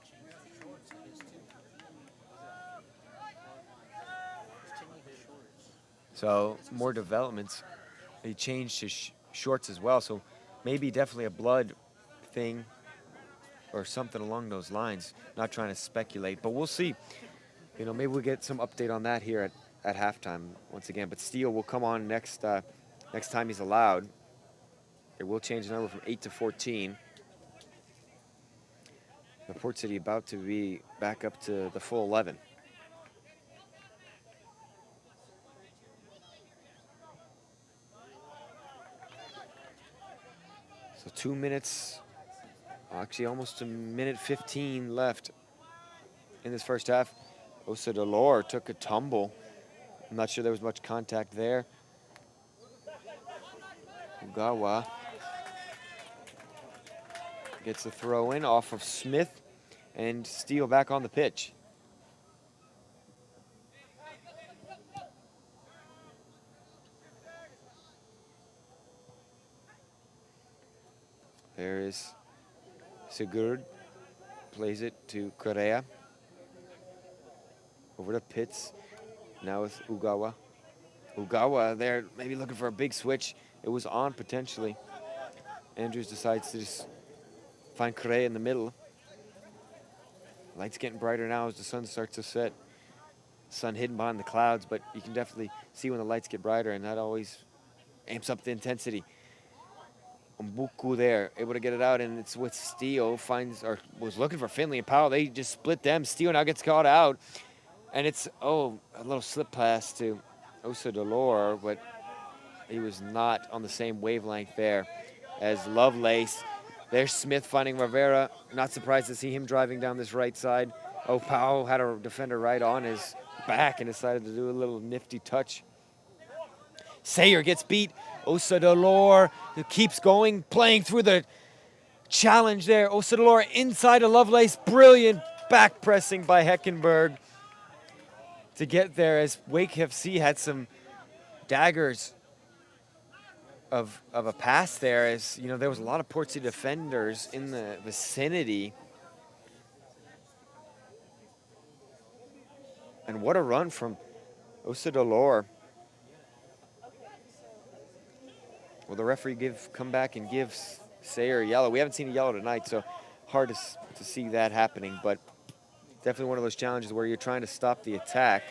So more developments. He changed his shorts as well. So maybe definitely a blood thing or something along those lines. Not trying to speculate, but we'll see. Maybe we'll get some update on that here at halftime once again. But Steele will come on next time he's allowed. It will change the number from 8 to 14. The Port City about to be back up to the full 11. So 2 minutes, actually almost a minute 15 left in this first half. Osadolor took a tumble. I'm not sure there was much contact there. Ugawa gets the throw in off of Smith, and Steele back on the pitch. There is Sigurd, plays it to Correa. Over to Pitts, now with Ugawa. Ugawa there, maybe looking for a big switch. It was on potentially. Andrews decides to just find Correa in the middle. Light's getting brighter now as the sun starts to set. Sun hidden behind the clouds, but you can definitely see when the lights get brighter, and that always amps up the intensity. Mbuku there, able to get it out, and it's with Steele, was looking for Finley and Powell. They just split them. Steele now gets caught out, and it's, a little slip pass to Osadolor, but he was not on the same wavelength there as Lovelace. There's Smith finding Rivera. Not surprised to see him driving down this right side. Powell had a defender right on his back and decided to do a little nifty touch. Sayer gets beat. Osadolor keeps going, playing through the challenge there. Osadolor inside to Lovelace. Brilliant back pressing by Heckenberg to get there, as Wake FC had some daggers of a pass there, as you know there was a lot of Port City defenders in the vicinity. And what a run from Osadolor. Will the referee come back and give Sayer a yellow? We haven't seen a yellow tonight, so hard to see that happening, but definitely one of those challenges where you're trying to stop the attack,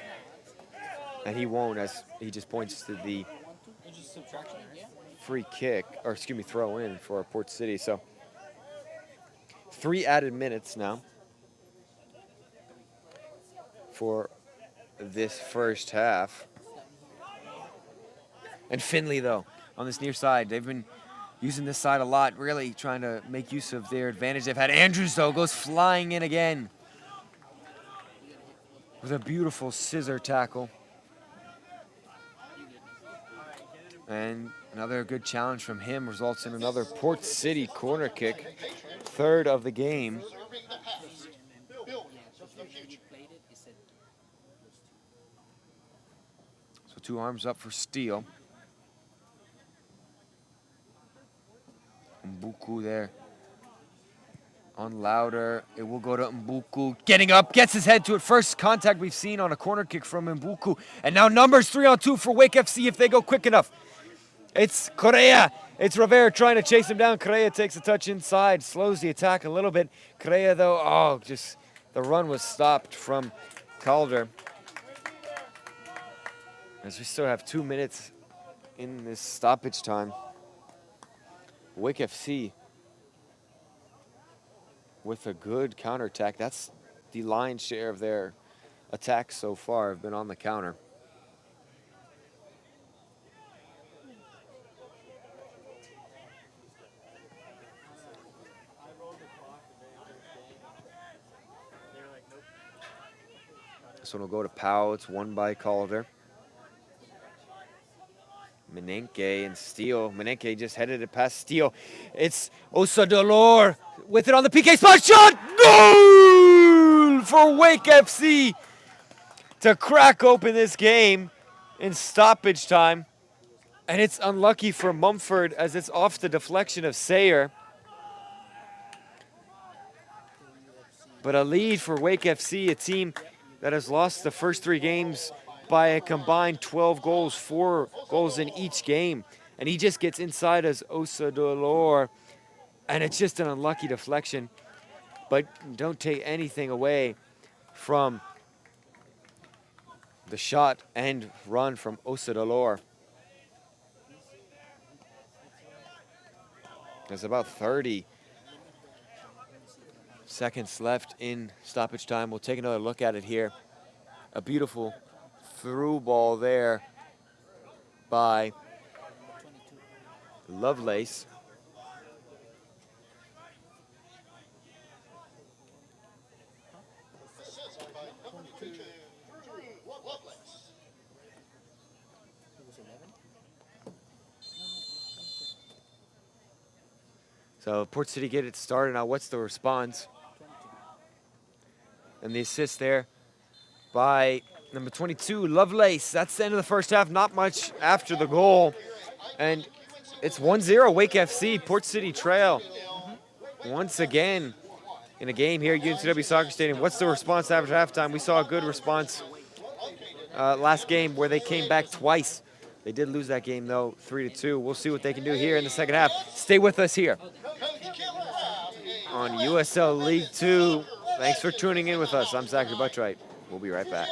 and he won't, as he just points to the free kick, or excuse me, throw in for Port City. So 3 added minutes now for this first half. And Finley, though, on this near side, they've been using this side a lot, really trying to make use of their advantage. They've had Andrews, though, goes flying in again with a beautiful scissor tackle. And another good challenge from him results in another Port City corner kick, 3rd of the game. So 2 arms up for Steele. Mbuku there on Louder. It will go to Mbuku. Getting up, gets his head to it. First contact we've seen on a corner kick from Mbuku. And now numbers 3-on-2 for Wake FC if they go quick enough. It's Correa. It's Rivera trying to chase him down. Correa takes a touch inside, slows the attack a little bit. Correa, though, just the run was stopped from Calder. As we still have 2 minutes in this stoppage time. Wake FC with a good counterattack. That's the lion's share of their attacks so far have been on the counter. This one will go to Powell. It's won by Calder. Menenke and Steele. Menenke just headed it past Steele. It's Osadolor with it on the PK spot. Shot! Goal for Wake FC to crack open this game in stoppage time. And it's unlucky for Mumford as it's off the deflection of Sayer. But a lead for Wake FC, a team that has lost the first 3 games by a combined 12 goals, 4 goals in each game. And he just gets inside as Osadolor, and it's just an unlucky deflection. But don't take anything away from the shot and run from Osadolor. There's about 30 seconds left in stoppage time. We'll take another look at it here. A beautiful through ball there by Lovelace. So Port City get it started. Now what's the response? And the assist there by number 22, Lovelace. That's the end of the first half. Not much after the goal. And it's 1-0 Wake FC. Port City trail once again in a game here at UNCW Soccer Stadium. What's the response after halftime? We saw a good response last game where they came back twice. They did lose that game, though, 3-2. We'll see what they can do here in the second half. Stay with us here on USL League 2. Thanks for tuning in with us. I'm Zachary Buttright. We'll be right back.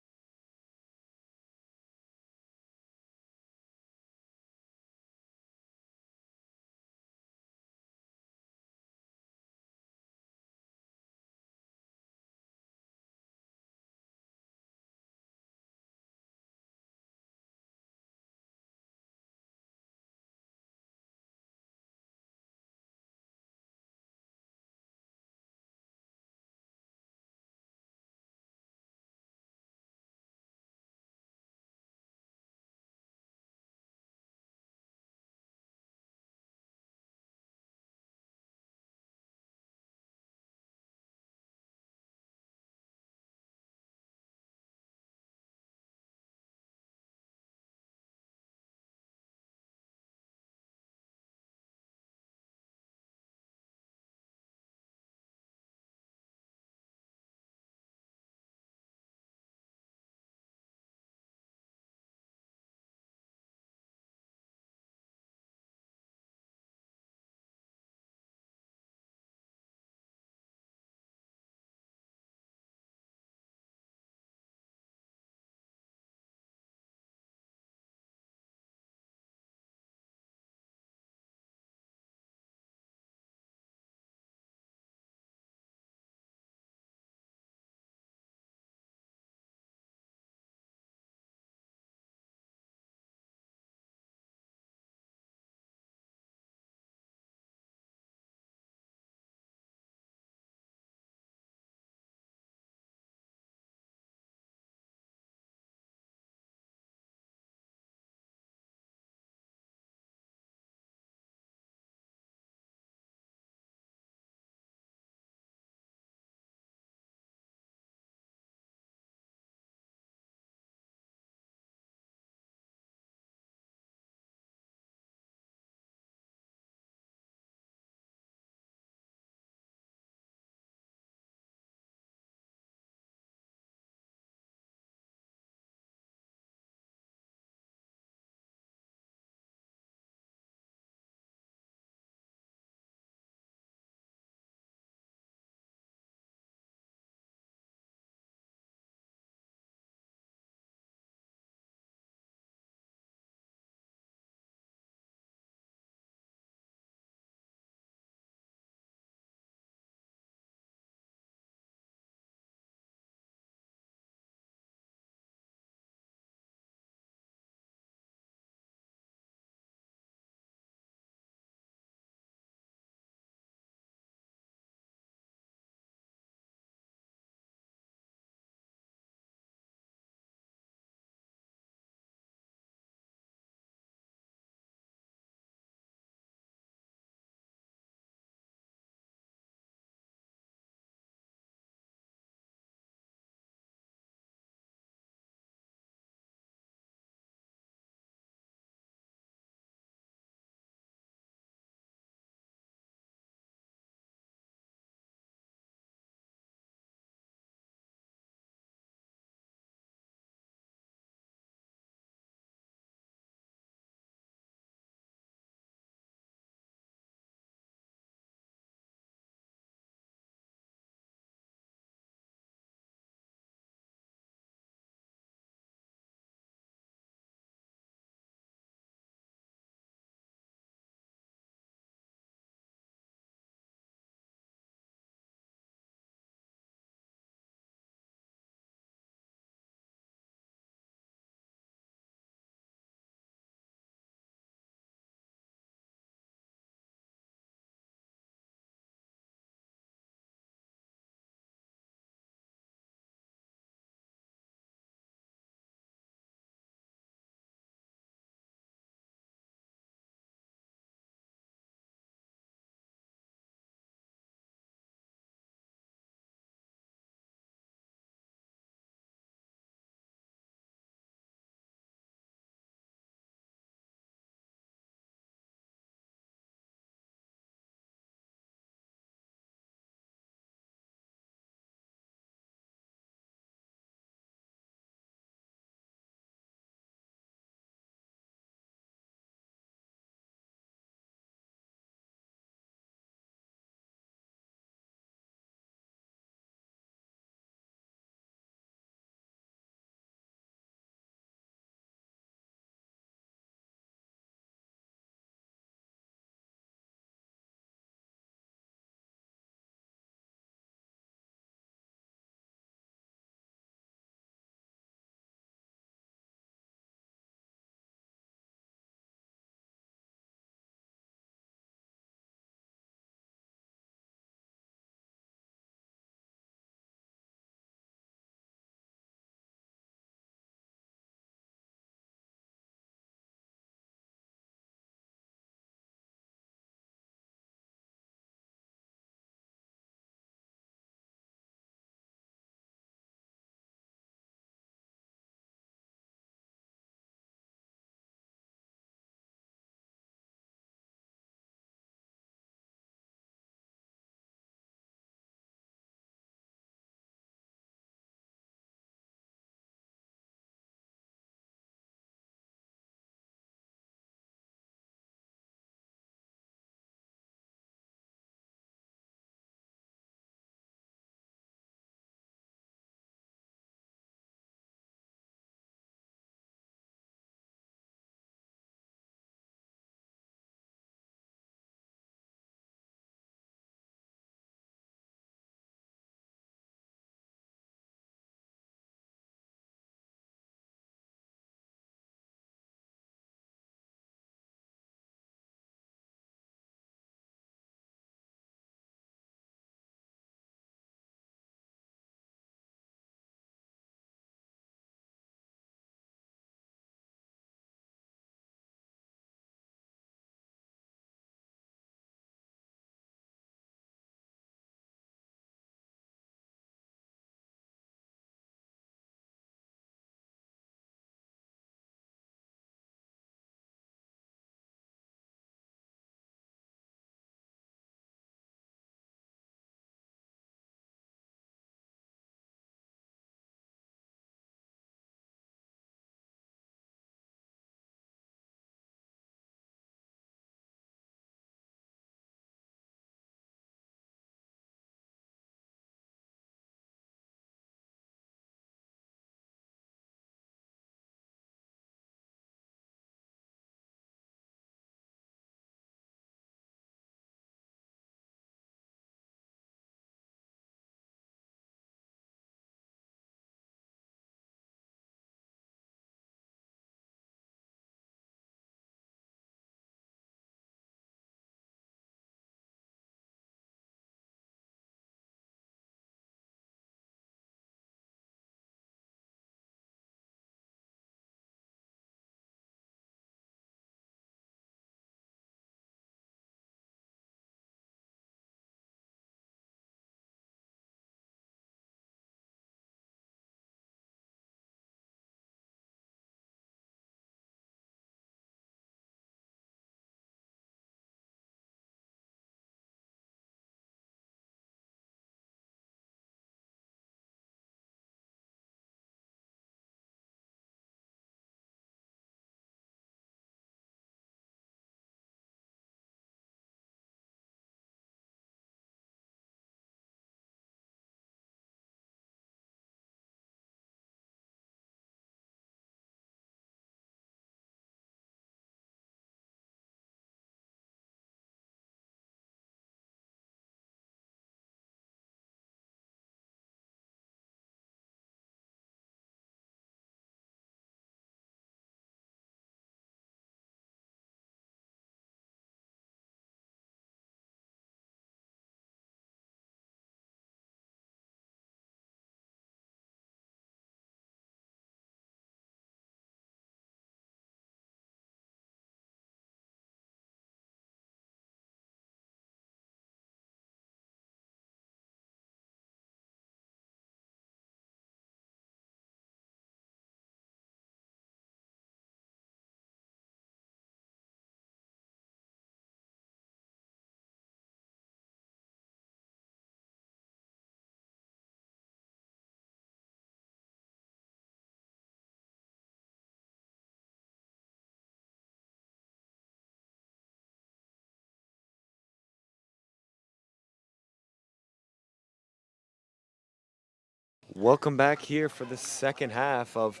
Welcome back here for the second half of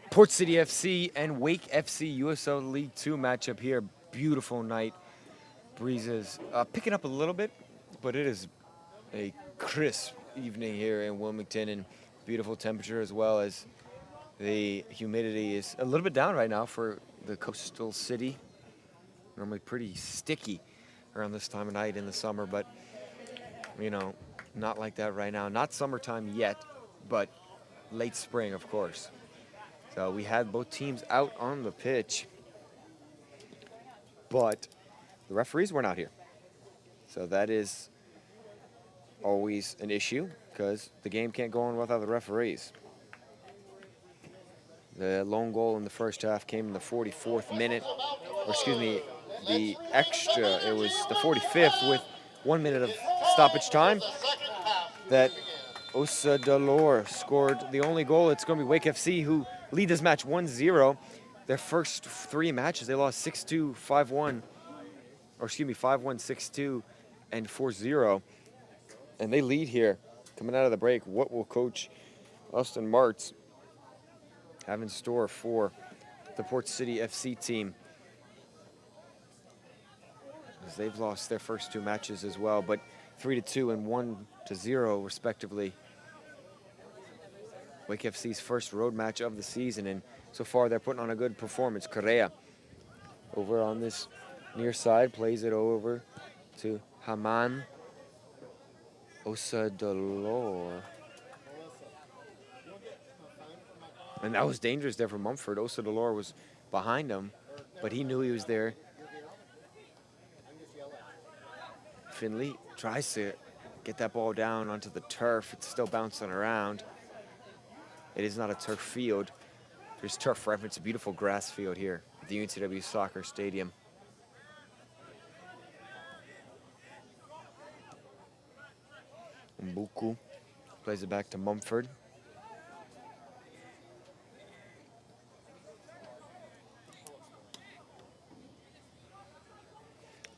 Port City FC and Wake FC USL League 2 matchup here. Beautiful night. Breezes picking up a little bit, but it is a crisp evening here in Wilmington and beautiful temperature, as well as the humidity is a little bit down right now for the coastal city. Normally pretty sticky around this time of night in the summer, but you know, not like that right now. Not summertime yet, but late spring, of course. So we had both teams out on the pitch, but the referees weren't out here. So that is always an issue because the game can't go on without the referees. The lone goal in the first half came in the 44th minute, or excuse me, the extra, it was the 45th with 1 minute of stoppage time that Osa Delor scored the only goal. It's going to be Wake FC who lead this match 1-0. Their first three matches, they lost 6-2, 5-1, or excuse me, 5-1, 6-2, and 4-0. And they lead here coming out of the break. What will Coach Austin Martz have in store for the Port City FC team? As they've lost their first two matches as well, but 3-2 and 1-0 respectively. Wake FC's first road match of the season, and so far they're putting on a good performance. Correa over on this near side plays it over to Haman Osadolor. And that was dangerous there for Mumford. Osadolor was behind him, but he knew he was there. Finley tries to get that ball down onto the turf. It's still bouncing around. It is not a turf field. There's turf for reference, a beautiful grass field here at the UNCW Soccer Stadium. Mbuku plays it back to Mumford.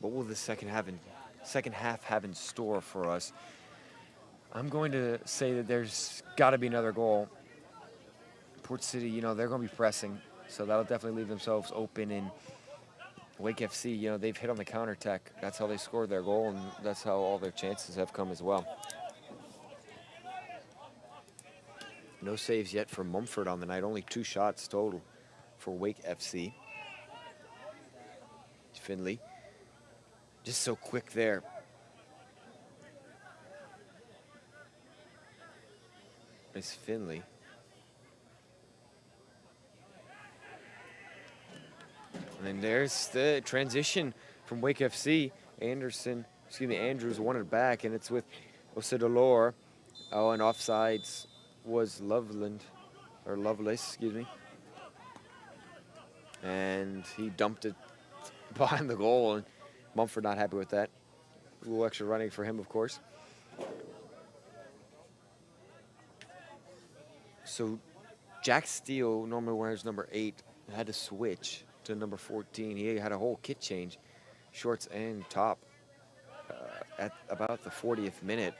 What will the second half have in store for us? I'm going to say that there's got to be another goal. Port City, you know, they're going to be pressing, so that'll definitely leave themselves open. And Wake FC, you know, they've hit on the counterattack. That's how they scored their goal, and that's how all their chances have come as well. No saves yet for Mumford on the night. Only 2 shots total for Wake FC. Finley, just so quick there. It's Finley. And then there's the transition from Wake FC. Andrews won it back, and it's with Osadolor. Oh, and offsides was Lovelace, excuse me. And he dumped it behind the goal, and Mumford not happy with that. A little extra running for him, of course. So Jack Steele normally wears number 8, had to switch to number 14. He had a whole kit change, shorts and top, at about the 40th minute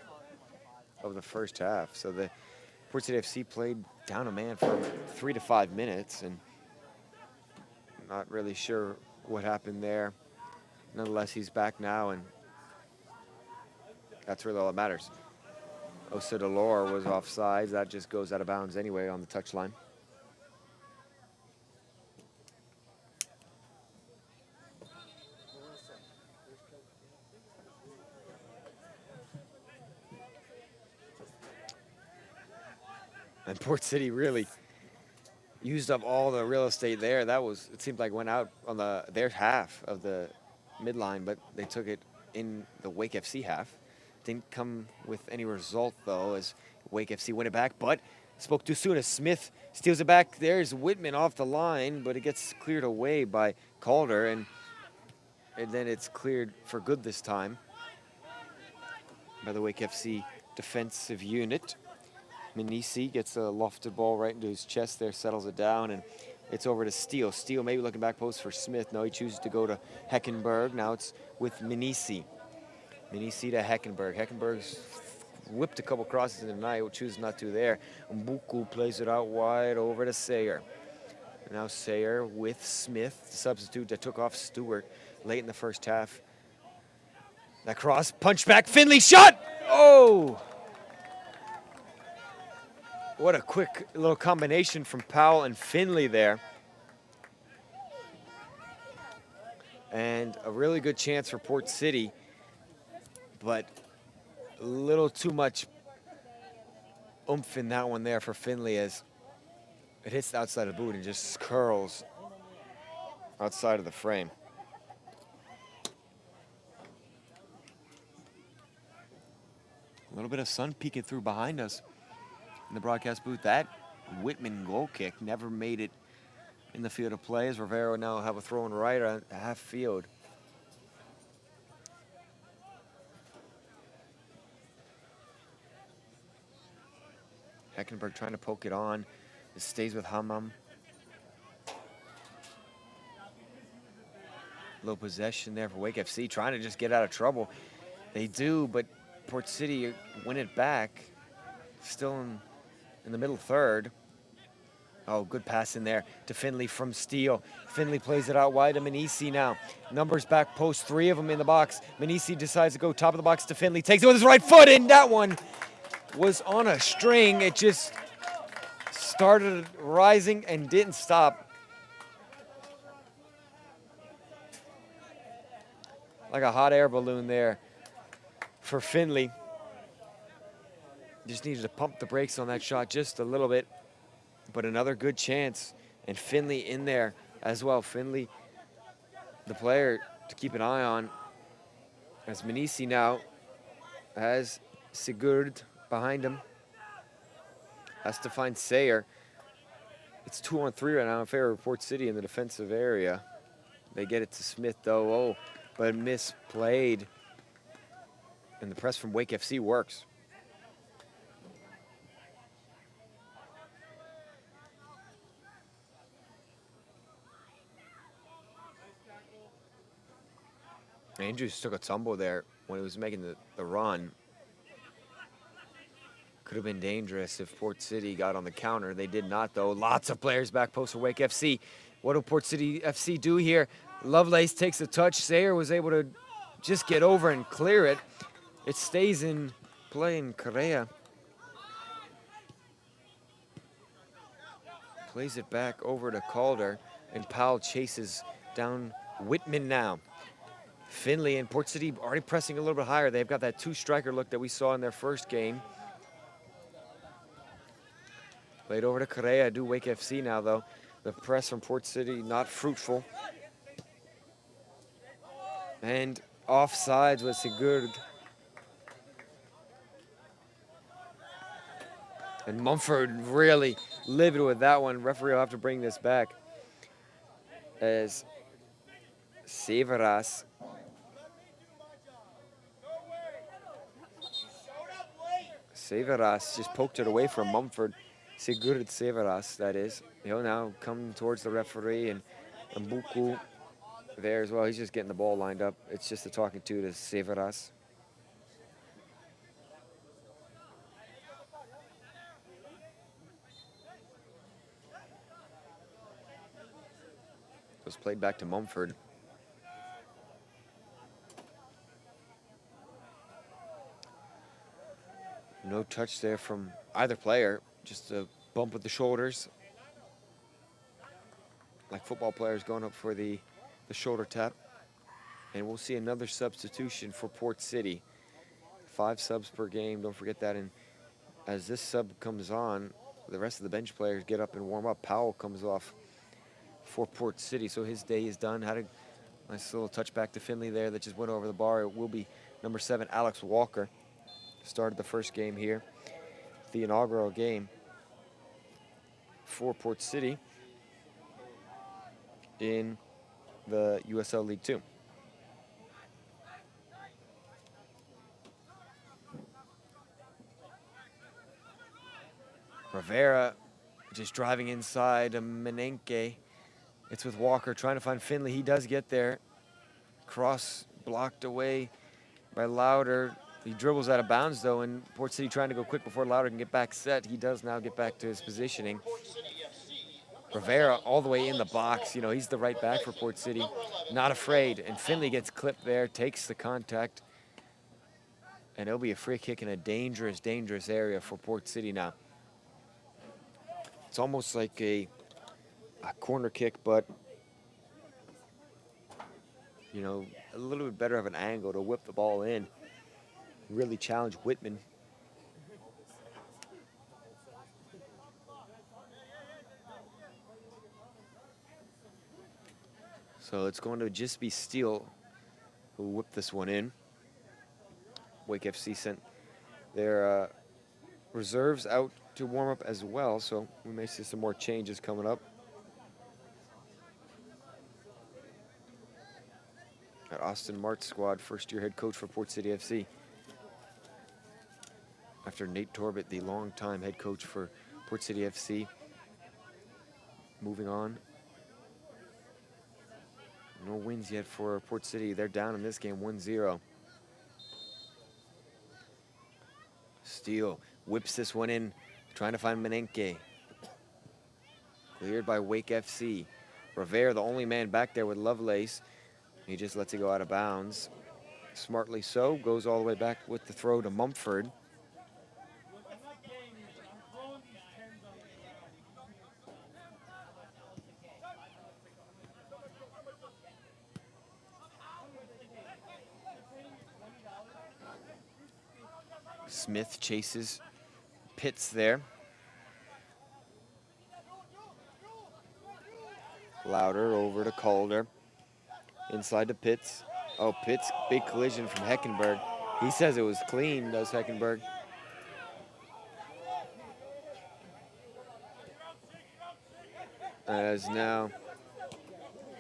of the first half. So the Port City FC played down a man for 3 to 5 minutes, and not really sure what happened there. Nonetheless, he's back now, and that's really all that matters. Osadolor was offsides. That just goes out of bounds anyway on the touchline. And Port City really used up all the real estate there. It seemed like went out on their half of the midline, but they took it in the Wake FC half. Didn't come with any result, though, as Wake FC win it back, but spoke too soon as Smith steals it back. There's Whitman off the line, but it gets cleared away by Calder, and then it's cleared for good this time by the Wake FC defensive unit. Minisi gets a lofted ball right into his chest there, settles it down, and it's over to Steele. Steele maybe looking back post for Smith. No, he chooses to go to Heckenberg. Now it's with Minisi. Minisi to Heckenberg. Heckenberg's whipped a couple crosses in the night, will choose not to there. Mbuku plays it out wide over to Sayer. Now Sayer with Smith, the substitute that took off Stewart late in the first half. That cross, punch back, Finley shot! Oh! What a quick little combination from Powell and Finley there. And a really good chance for Port City, but a little too much oomph in that one there for Finley as it hits the outside of the boot and just curls outside of the frame. A little bit of sun peeking through behind us in the broadcast booth. That Whitman goal kick never made it in the field of play as Rivera now have a throw in right on half field. Heckenberg trying to poke it on. It stays with Hammam. Low possession there for Wake FC, trying to just get out of trouble. They do, but Port City win it back. Still in the middle third. Oh, good pass in there to Finley from Steele. Finley plays it out wide to Manisi now. Numbers back post, 3 of them in the box. Manisi decides to go top of the box to Finley. Takes it with his right foot, and that one was on a string. It just started rising and didn't stop. Like a hot air balloon there for Finley. Just needed to pump the brakes on that shot just a little bit. But another good chance, and Finley in there as well. Finley, the player to keep an eye on, as Manisi now has Sigurd behind him. Has to find Sayer. It's 2-on-3 right now in favor of Port City in the defensive area. They get it to Smith though, oh, but misplayed. And the press from Wake FC works. Andrews took a tumble there when he was making the run. Could have been dangerous if Port City got on the counter. They did not, though. Lots of players back post for Wake FC. What do Port City FC do here? Lovelace takes a touch. Sayer was able to just get over and clear it. It stays in play in Correa. Plays it back over to Calder, and Powell chases down Whitman now. Finley and Port City already pressing a little bit higher. They've got that 2-striker look that we saw in their first game. Played over to Correa, do Wake FC now though. The press from Port City not fruitful. And offsides with Sigurd. And Mumford really livid with that one. Referee will have to bring this back. As Severas just poked it away from Mumford. Sigurd Severas, that is. He'll now come towards the referee, and Mbuku there as well. He's just getting the ball lined up. It's just a talking to Severas. It was played back to Mumford. No touch there from either player, just a bump with the shoulders. Like football players going up for the shoulder tap. And we'll see another substitution for Port City. 5 subs per game, don't forget that. And as this sub comes on, the rest of the bench players get up and warm up. Powell comes off for Port City, so his day is done. Had a nice little touch back to Finley there that just went over the bar. It will be number 7, Alex Walker. Started the first game here, the inaugural game for Port City in the USL League 2. Rivera just driving inside Menenke. It's with Walker trying to find Finley. He does get there. Cross blocked away by Lauder. He dribbles out of bounds, though, and Port City trying to go quick before Louder can get back set. He does now get back to his positioning. Rivera all the way in the box. You know, he's the right back for Port City. Not afraid. And Finley gets clipped there, takes the contact. And it'll be a free kick in a dangerous, dangerous area for Port City now. It's almost like a corner kick, but, you know, a little bit better of an angle to whip the ball in. Really challenge Whitman. So it's going to just be Steele who whipped this one in. Wake FC sent their reserves out to warm up as well, so we may see some more changes coming up. Got Austin Mart's squad, first-year head coach for Port City FC. After Nate Torbett, the longtime head coach for Port City FC, moving on. No wins yet for Port City. They're down in this game 1-0. Steele whips this one in, trying to find Menenke. Cleared by Wake FC. Rivera, the only man back there with Lovelace. He just lets it go out of bounds. Smartly so, goes all the way back with the throw to Mumford. Smith chases Pitts there. Louder over to Calder. Inside to Pitts. Oh, Pitts, big collision from Heckenberg. He says it was clean, does Heckenberg. As now,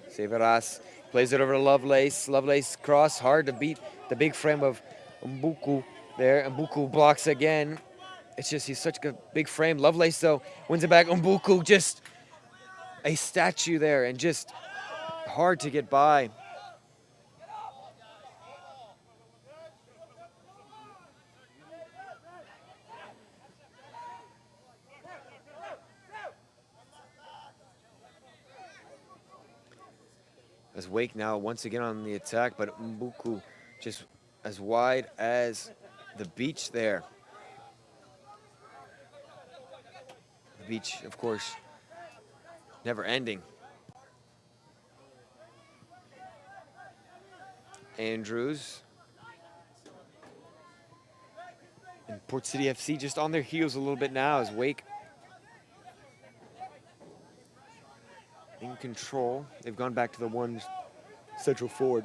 Severas plays it over to Lovelace. Lovelace cross, hard to beat the big frame of Mbuku there. Mbuku blocks again. It's just, he's such a big frame. Lovelace, though, wins it back. Mbuku, just a statue there and just hard to get by. As Wake now once again on the attack, but Mbuku just as wide as the beach there. The beach, of course, never ending. Andrews. And Port City FC just on their heels a little bit now as Wake in control. They've gone back to the one central forward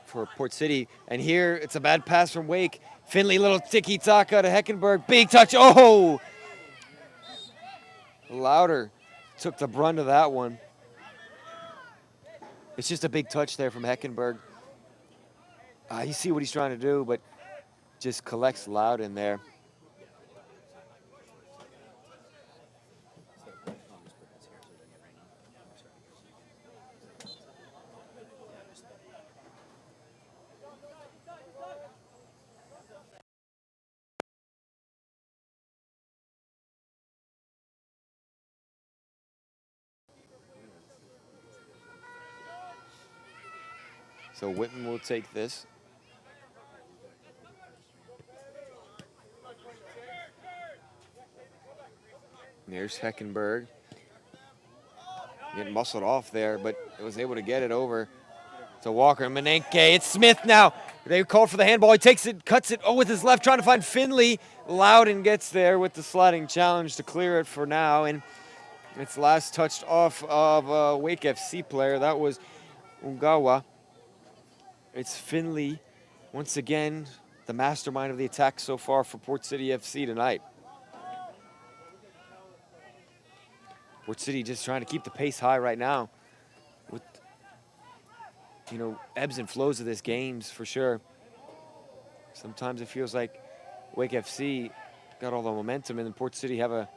for Port City. And here it's a bad pass from Wake. Finley, little tiki-taka to Heckenberg. Big touch. Oh! Louder took the brunt of that one. It's just a big touch there from Heckenberg. You see what he's trying to do, but just collects Loud in there. So Whitman will take this. There's Heckenberg. Getting muscled off there, but was able to get it over to Walker. And Menenke, it's Smith now. They called for the handball. He takes it, cuts it, with his left, trying to find Finley. Loudon gets there with the sliding challenge to clear it for now. And it's last touched off of a Wake FC player. That was Ungawa. It's Finley, once again, the mastermind of the attack so far for Port City FC tonight. Port City just trying to keep the pace high right now with, you know, ebbs and flows of this games for sure. Sometimes it feels like Wake FC got all the momentum and then Port City have a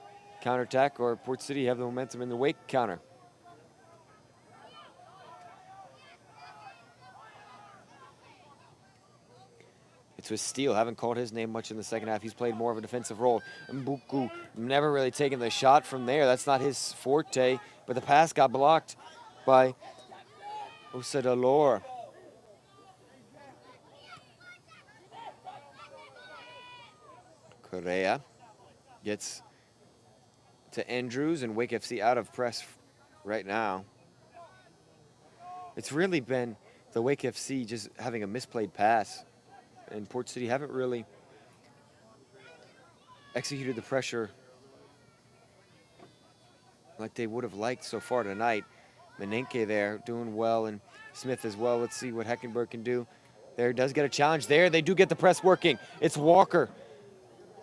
counterattack, or Port City have the momentum in the Wake counter. It's with Steele. Haven't called his name much in the second half. He's played more of a defensive role. Mbuku never really taken the shot from there. That's not his forte. But the pass got blocked by Osadolor. Correa gets to Andrews, and Wake FC out of press right now. It's really been the Wake FC just having a misplayed pass. And Port City haven't really executed the pressure like they would have liked so far tonight. Menenke there doing well, and Smith as well. Let's see what Heckenberg can do. There does get a challenge there. They do get the press working. It's Walker.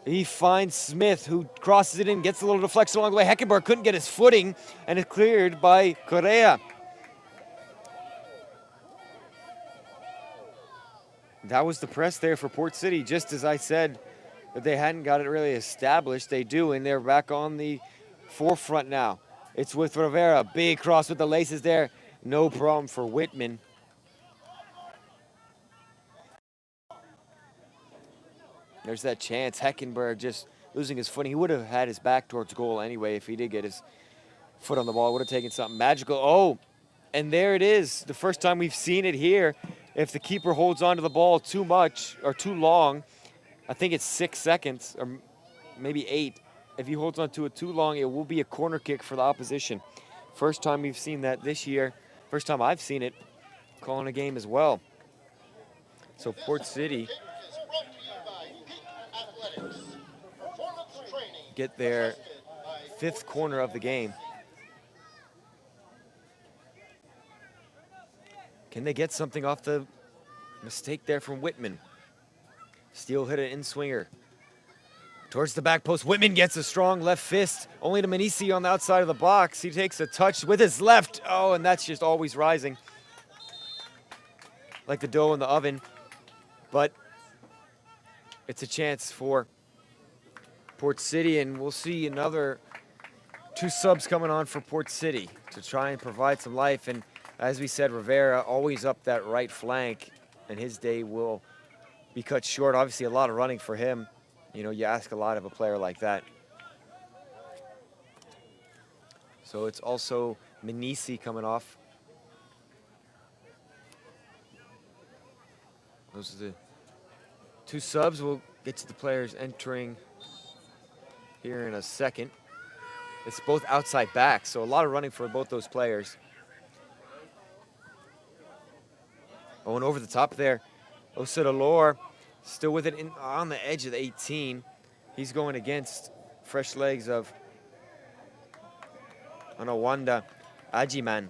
He finds Smith, who crosses it in, gets a little deflection along the way. Heckenberg couldn't get his footing, and it's cleared by Correa. That was the press there for Port City, just as I said that they hadn't got it really established. They do, and they're back on the forefront now. It's with Rivera. Big cross with the laces there. No problem for Whitman. There's that chance. Heckenberg just losing his footing. He would have had his back towards goal anyway if he did get his foot on the ball. Would have taken something magical. Oh, and there it is. The first time we've seen it here. If the keeper holds onto the ball too much or too long, I think it's 6 seconds or maybe 8. If he holds onto it too long, it will be a corner kick for the opposition. First time we've seen that this year. First time I've seen it calling a game as well. So Port City get their 5th corner of the game. Can they get something off the mistake there from Whitman? Steele hit an in-swinger. Towards the back post, Whitman gets a strong left fist, only to Manisi on the outside of the box. He takes a touch with his left. Oh, and that's just always rising. Like the dough in the oven. But it's a chance for Port City, and we'll see another 2 subs coming on for Port City to try and provide some life. And as we said, Rivera always up that right flank, and his day will be cut short. Obviously, a lot of running for him. You know, you ask a lot of a player like that. So it's also Manisi coming off. Those are the 2 subs. We'll get to the players entering here in a second. It's both outside backs, so a lot of running for both those players. Oh, and over the top there, Osadolor still with it on the edge of the 18. He's going against fresh legs of Anawanda Ajiman.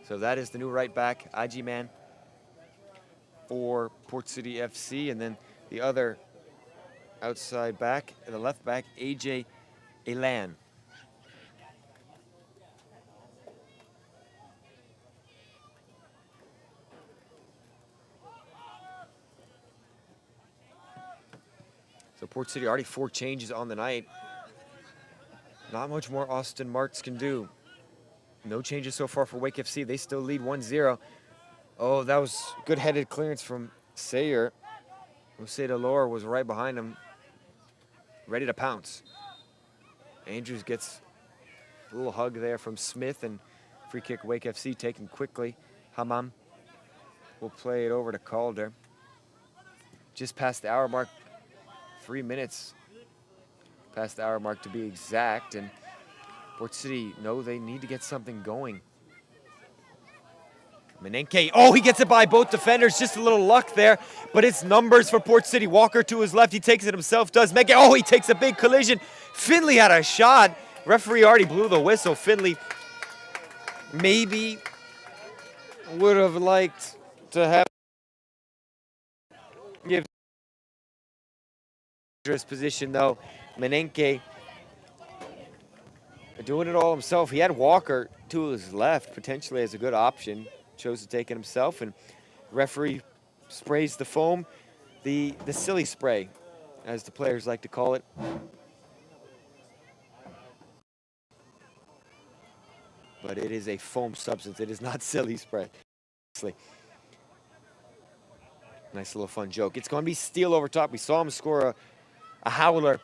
So that is the new right back, Ajiman, for Port City FC. And then the other outside back, the left back, AJ Elan. So Port City already 4 changes on the night. Not much more Austin Martz can do. No changes so far for Wake FC. They still lead 1-0. Oh, that was good headed clearance from Sayer. Osadolor was right behind him, ready to pounce. Andrews gets a little hug there from Smith, and free kick Wake FC taken quickly. Hamam will play it over to Calder. Just past the hour mark, 3 minutes past the hour mark to be exact, and Port City know they need to get something going. Menenke, oh, he gets it by both defenders, just a little luck there, but it's numbers for Port City. Walker to his left, he takes it himself, does Menke, oh, he takes a big collision. Finley had a shot. Referee already blew the whistle. Finley maybe would have liked to have give position though. Menenke doing it all himself. He had Walker to his left, potentially as a good option. Chose to take it himself, and referee sprays the foam, the silly spray, as the players like to call it. But it is a foam substance. It is not silly spray. Nice little fun joke. It's going to be Steele over top. We saw him score a howler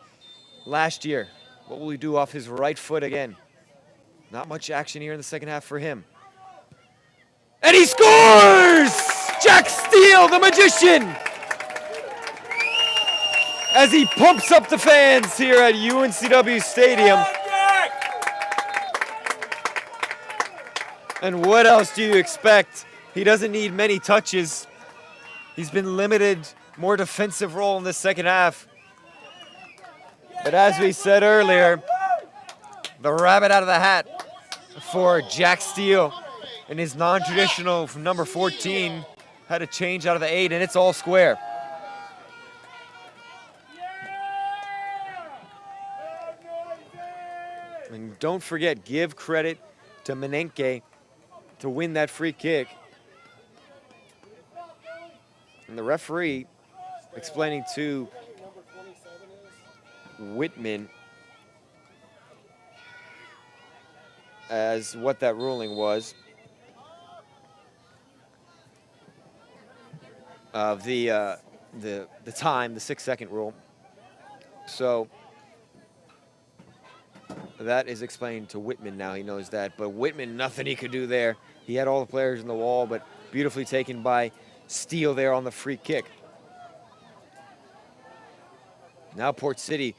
last year. What will he do off his right foot again? Not much action here in the second half for him. And he scores! Jack Steele, the magician! As he pumps up the fans here at UNCW Stadium. And what else do you expect? He doesn't need many touches. He's been limited, more defensive role in the second half. But as we said earlier, the rabbit out of the hat for Jack Steele in his non-traditional number 14 had a change out of the 8, and it's all square. And don't forget, give credit to Menenke to win that free kick. And the referee explaining to Whitman as what that ruling was. Of the time, the 6-second rule. So that is explained to Whitman now. He knows that. But Whitman, nothing he could do there. He had all the players in the wall, but beautifully taken by Steele there on the free kick. Now Port City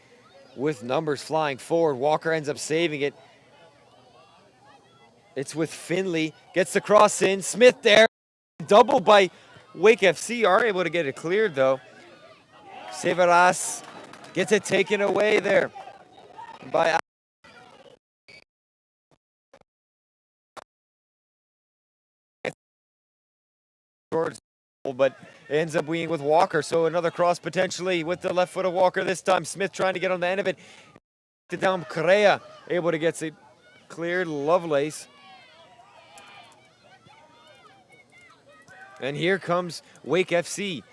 with numbers flying forward. Walker ends up saving it. It's with Finley. Gets the cross in. Smith there. Double by Wake FC. Are able to get it cleared, though. Severas gets it taken away there by but it ends up being with Walker. So another cross potentially with the left foot of Walker this time. Smith trying to get on the end of it. Down Correa, able to get it cleared. Lovelace. And here comes Wake FC.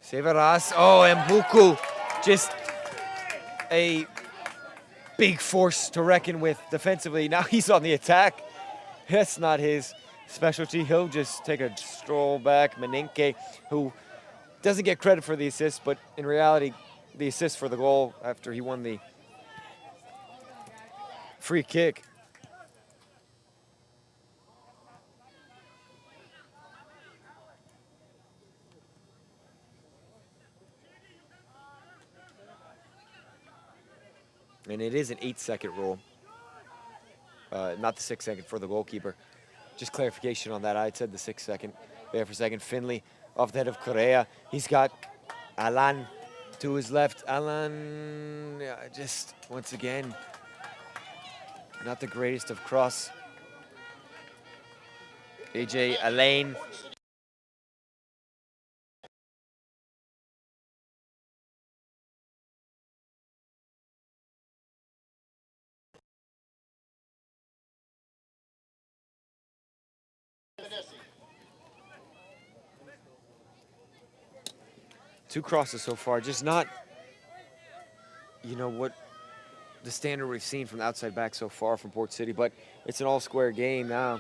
Severas. Oh, and Buku. Just a big force to reckon with defensively. Now he's on the attack. That's not his specialty. He'll just take a stroll back. Menenke, who doesn't get credit for the assist, but in reality, the assist for the goal after he won the free kick. And it is an 8-second rule, not the 6-second for the goalkeeper. Just clarification on that. I had said the 6-second there for a second. Finley off the head of Correa. He's got Alan to his left. Alan, just once again, not the greatest of cross. AJ Alain. Two crosses so far, just not, what the standard we've seen from the outside back so far from Port City, but it's an all-square game now.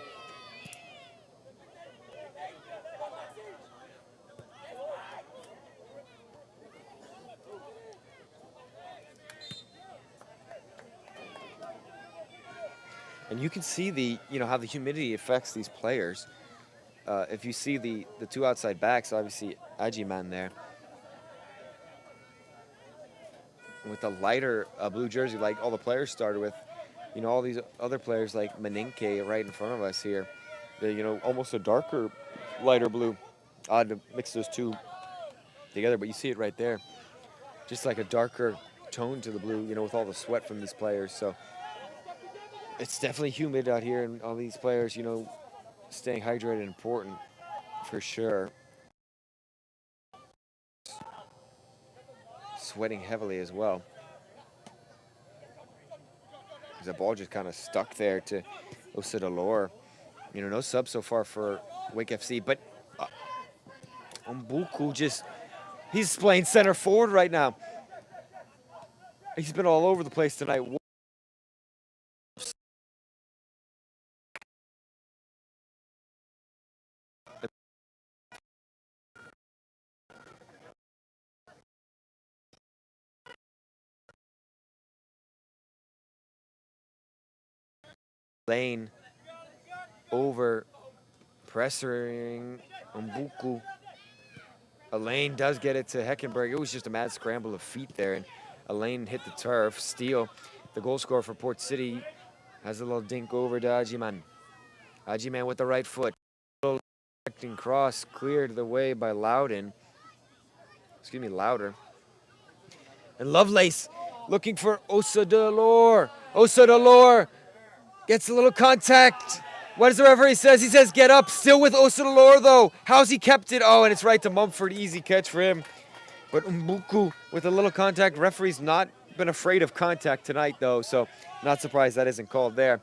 And you can see how the humidity affects these players. If you see the two outside backs, obviously Ajiman there, with the lighter blue jersey like all the players started with, all these other players like Menenke right in front of us here, they're, almost a darker, lighter blue. Odd to mix those two together, but you see it right there. Just like a darker tone to the blue, with all the sweat from these players. So it's definitely humid out here, and all these players, staying hydrated important for sure. Sweating heavily as well. The ball just kind of stuck there to Osadolor. No sub so far for Wake FC, but Mbuku he's playing center forward right now. He's been all over the place tonight. Lane over pressuring Umbuku. Elaine does get it to Heckenberg. It was just a mad scramble of feet there, and Elaine hit the turf. Steele, the goal scorer for Port City, has a little dink over to Ajiman. Ajiman with the right foot. Cross cleared the way by Loudon. Excuse me, Louder. And Lovelace looking for Osadolor. Osadolor gets a little contact. What does the referee says? He says get up. Still with Osadolor though. How's he kept it? Oh, and it's right to Mumford. Easy catch for him. But Umbuku with a little contact. Referee's not been afraid of contact tonight though, so not surprised that isn't called there.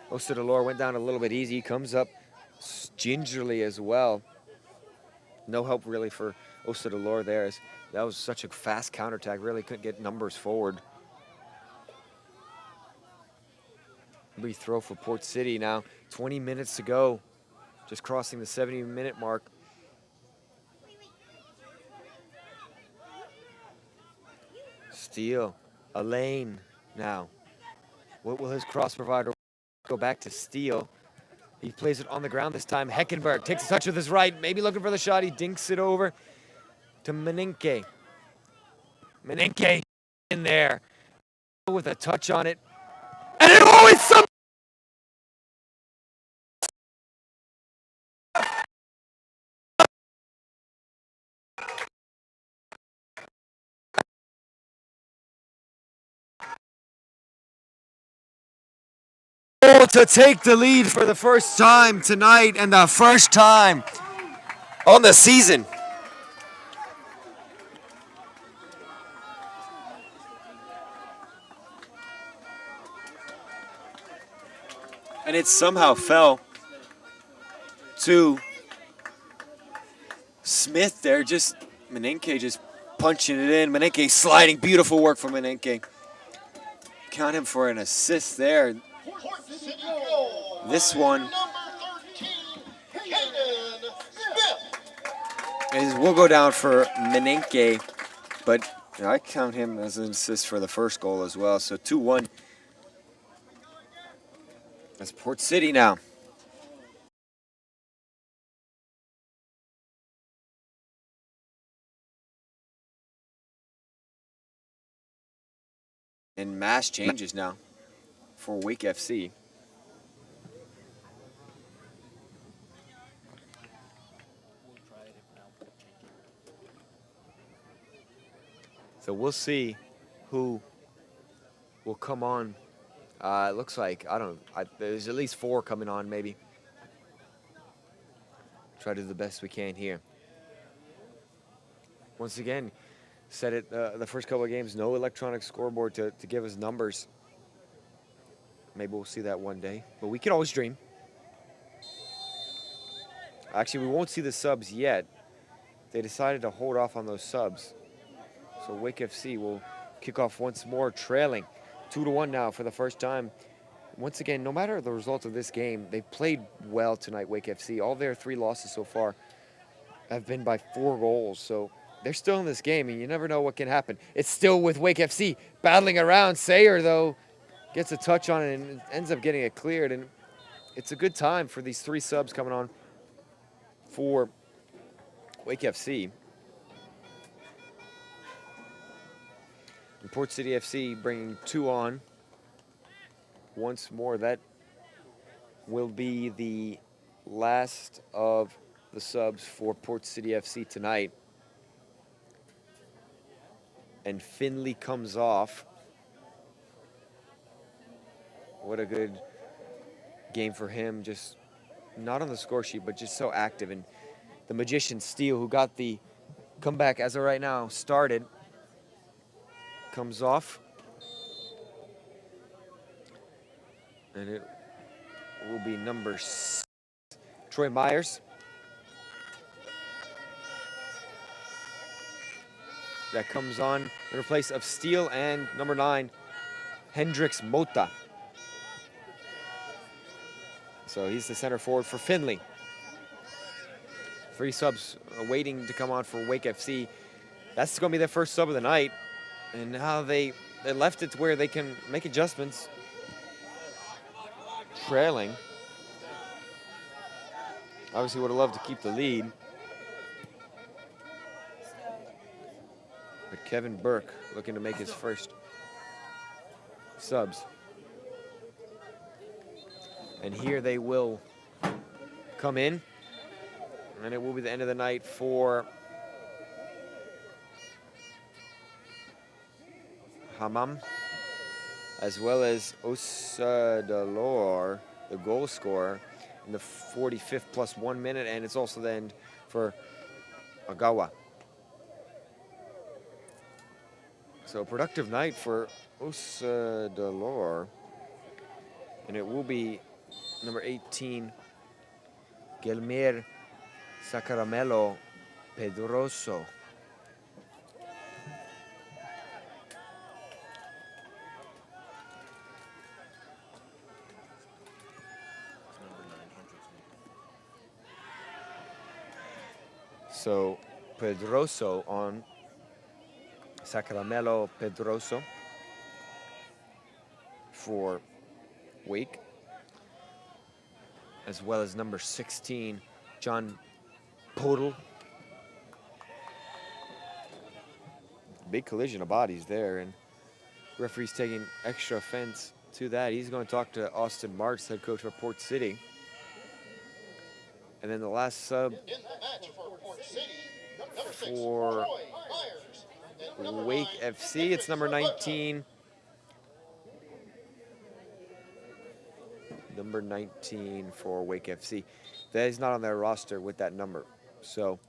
Osadolor went down a little bit easy. Comes up gingerly as well. No help really for Osadolor there. That was such a fast counterattack. Really couldn't get numbers forward. We throw for Port City now. 20 minutes to go. Just crossing the 70-minute mark. Steele. Elaine now. What will his cross provider go back to Steele? He plays it on the ground this time. Heckenberg takes a touch with his right. Maybe looking for the shot. He dinks it over to Menenke. Menenke in there with a touch on it. And it always some. To take the lead for the first time tonight and the first time on the season. And it somehow fell to Smith there. Just Menenke just punching it in. Menenke sliding. Beautiful work from Menenke. Count him for an assist there. This one will go down for Menenke, but I count him as an assist for the first goal as well. So 2-1. That's Port City now. And mass changes now for Wake FC. So we'll see who will come on. It looks like, there's at least 4 coming on maybe. Try to do the best we can here. Once again, said it the first couple of games, no electronic scoreboard to give us numbers. Maybe we'll see that one day, but we can always dream. Actually, we won't see the subs yet. They decided to hold off on those subs. So Wake FC will kick off once more, trailing 2-1 now for the first time. Once again, no matter the result of this game, they played well tonight, Wake FC. All their 3 losses so far have been by 4 goals. So they're still in this game, and you never know what can happen. It's still with Wake FC battling around. Sayer, though, gets a touch on it and ends up getting it cleared. And it's a good time for these 3 subs coming on for Wake FC. And Port City FC bringing 2 on. Once more, that will be the last of the subs for Port City FC tonight. And Finley comes off. What a good game for him. Just not on the score sheet, but just so active. And the magician Steele, who got the comeback as of right now started, comes off. And it will be number 6, Troy Myers. That comes on in place of Steele and number 9, Hendrix Mota. So he's the center forward for Finley. 3 subs waiting to come on for Wake FC. That's going to be their first sub of the night. And how they left it to where they can make adjustments. trailing. Obviously would have loved to keep the lead. But Kevin Burke looking to make his first subs. And here they will come in. And it will be the end of the night for Hammam, as well as Osadolor, the goal scorer, in the 45th plus 1 minute. And it's also the end for Agawa. So productive night for Osadolor. And it will be number 18, Gelmir Sacramelo Pedroso. So Pedroso on Sacramelo Pedroso for Wake, as well as number 16, John Podel. Big collision of bodies there, and referee's taking extra offense to that. He's going to talk to Austin Marks, head coach for Port City. And then the last sub for Wake FC, it's number 19. Number 19 for Wake FC. That is not on their roster with that number, so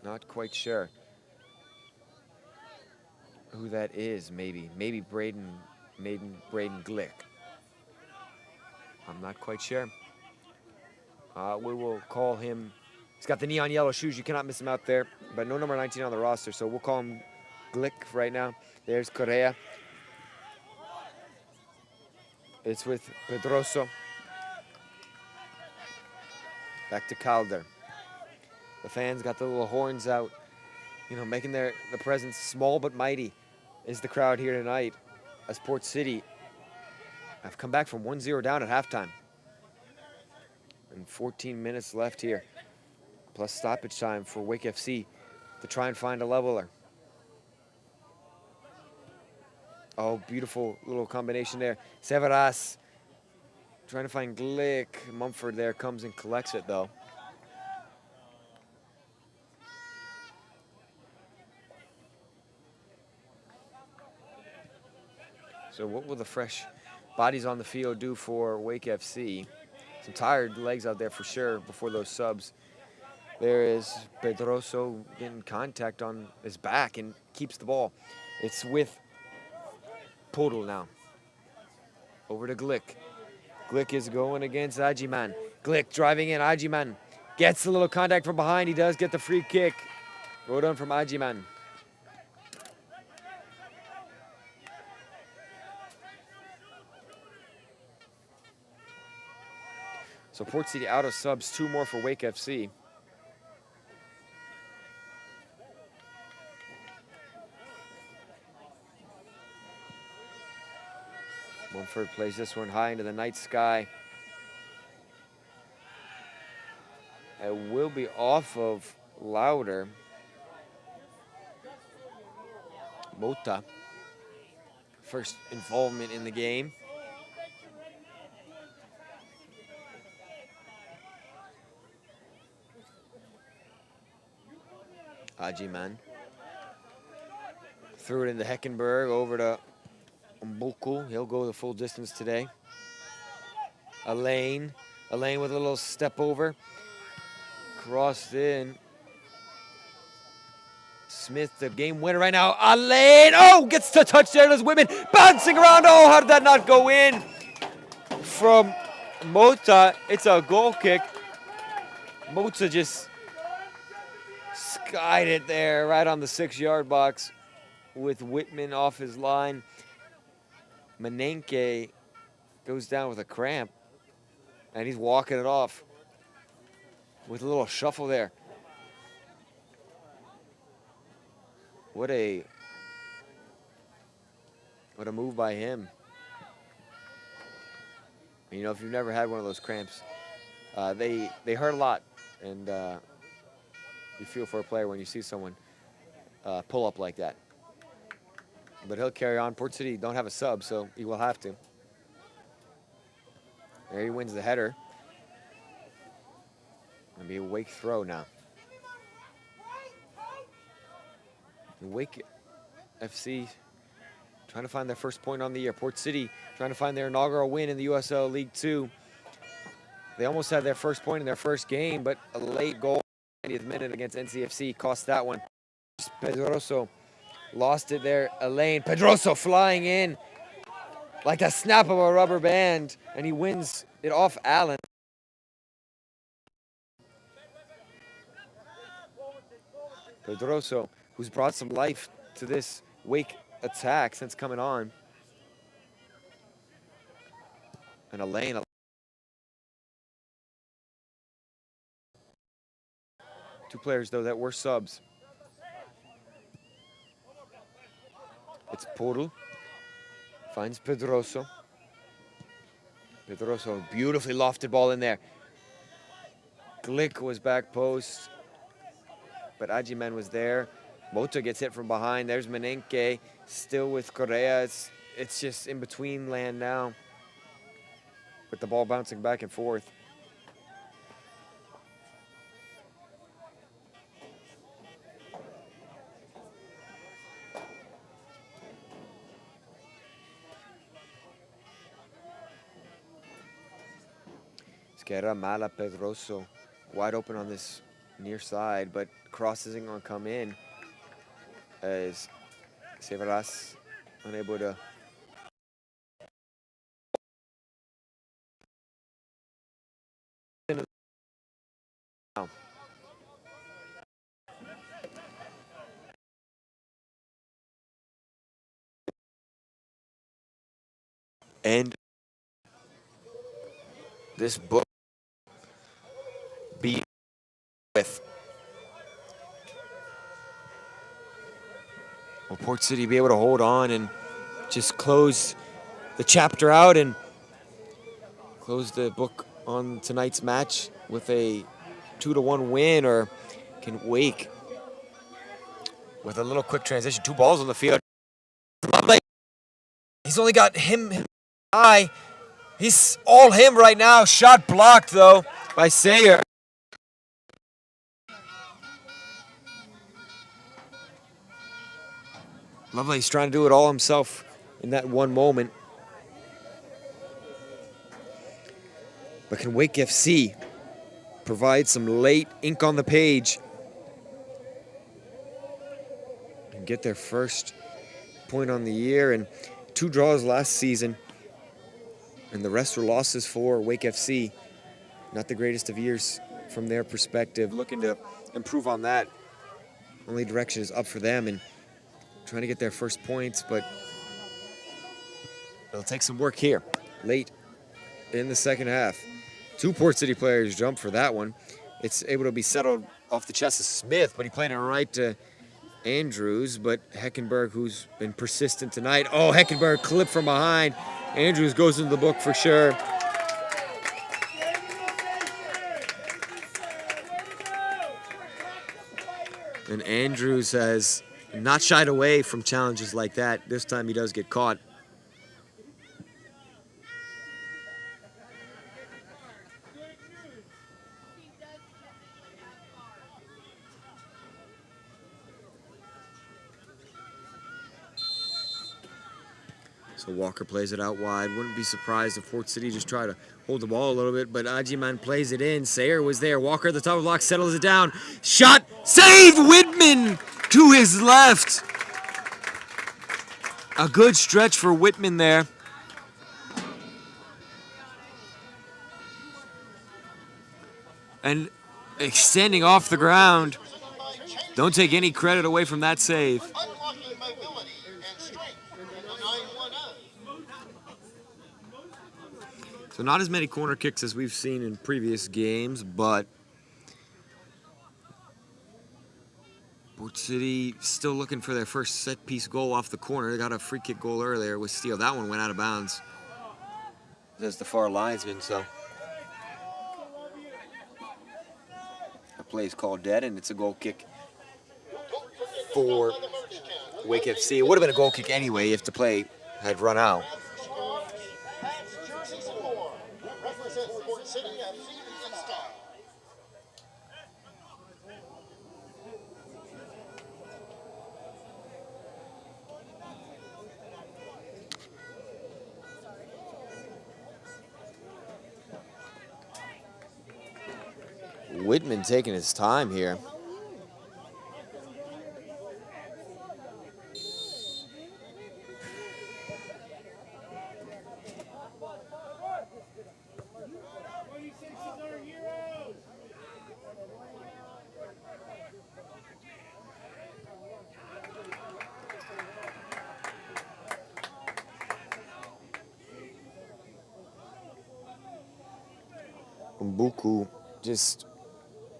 not quite sure who that is. Maybe Braden Glick. I'm not quite sure. We will call him. He's got the neon yellow shoes. You cannot miss him out there, but no number 19 on the roster, so we'll call him Glick right now. There's Correa. It's with Pedroso. Back to Calder. The fans got the little horns out, you know, making the presence small but mighty is the crowd here tonight as Port City have come back from 1-0 down at halftime. And 14 minutes left here, plus stoppage time for Wake FC to try and find a leveler. Oh, beautiful little combination there. Severas trying to find Glick. Mumford there comes and collects it, though. So what will the fresh bodies on the field do for Wake FC? Some tired legs out there for sure before those subs. There is Pedroso getting contact on his back and keeps the ball. It's with Podel now. Over to Glick. Glick is going against Ajiman. Glick driving in. Ajiman gets a little contact from behind. He does get the free kick. Well done from Ajiman. So Port City out of subs, 2 more for Wake FC. Mumford plays this one high into the night sky. It will be off of Louder. Mota, first involvement in the game. Ajiman threw it into Heckenberg over to Mbuku. He'll go the full distance today. Elaine with a little step over. Crossed in. Smith, the game winner right now. Elaine, oh, gets to touchdown as women. Bouncing around, oh, how did that not go in? From Mota, it's a goal kick. Mota just skied it there right on the 6-yard box with Whitman off his line. Menenke goes down with a cramp, and he's walking it off with a little shuffle there. What a move by him. You know, if you've never had one of those cramps, they hurt a lot, and you feel for a player when you see someone pull up like that. But he'll carry on. Port City don't have a sub, so he will have to. There he wins the header. Gonna be a Wake throw now. And Wake FC trying to find their first point on the year. Port City trying to find their inaugural win in the USL League 2. They almost had their first point in their first game, but a late goal in the 90th minute against NCFC cost that one. Pedroso lost it there. Elaine Pedroso flying in like a snap of a rubber band, and he wins it off Allen. Pedroso, who's brought some life to this Wake attack since coming on. And Elaine. Two players, though, that were subs. It's Porul. Finds Pedroso. Pedroso, beautifully lofted ball in there. Glick was back post, but Ajiman was there. Mota gets hit from behind. There's Menenke, still with Correa. It's just in between land now, with the ball bouncing back and forth. Esquerra Mala Pedroso, wide open on this near side, but cross isn't going to come in as Severas unable to. And this book be with. Will Port City be able to hold on and just close the chapter out and close the book on tonight's match with a 2-1 win, or can Wake, with a little quick transition, 2 balls on the field. He's only got him high. He's all him right now. Shot blocked, though, by Sayer. Lovely. He's trying to do it all himself in that one moment. But can Wake FC provide some late ink on the page and get their first point on the year? And 2 draws last season, and the rest were losses for Wake FC. Not the greatest of years from their perspective. Looking to improve on that. Only direction is up for them, and trying to get their first points, but it'll take some work here late in the second half. 2 Port City players jump for that one. It's able to be settled off the chest of Smith, but he played it right to Andrews, but Heckenberg, who's been persistent tonight. Oh, Heckenberg clipped from behind. Andrews goes into the book for sure. And Andrews has not shied away from challenges like that. This time he does get caught. So Walker plays it out wide. Wouldn't be surprised if Port City just try to hold the ball a little bit, but Ajiman plays it in. Sayer was there. Walker at the top of the block settles it down. Shot! Save! Whitman to his left. A good stretch for Whitman there. And extending off the ground. Don't take any credit away from that save. So not as many corner kicks as we've seen in previous games, but Port City still looking for their first set-piece goal off the corner. They got a free kick goal earlier with Steele. That one went out of bounds. as the far linesman, so the play is called dead, and it's a goal kick for Wake FC. It would have been a goal kick anyway if the play had run out. Whitman taking his time here. Mbuku just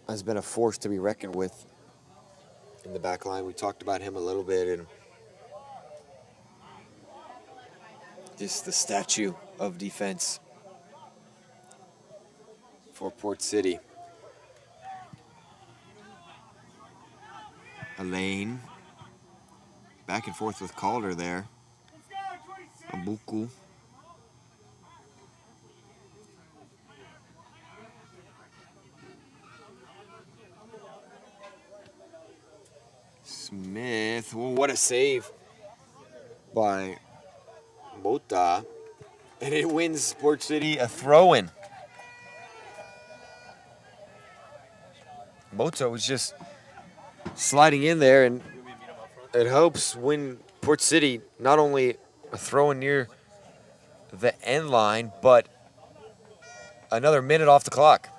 has been a force to be reckoned with in the back line. We talked about him a little bit, and just the statue of defense for Port City. Elaine back and forth with Calder there. Mbuku. Smith, well, what a save by Mota, and it wins Port City a throw-in. Mota was just sliding in there, and it helps win Port City not only a throw-in near the end line, but another minute off the clock.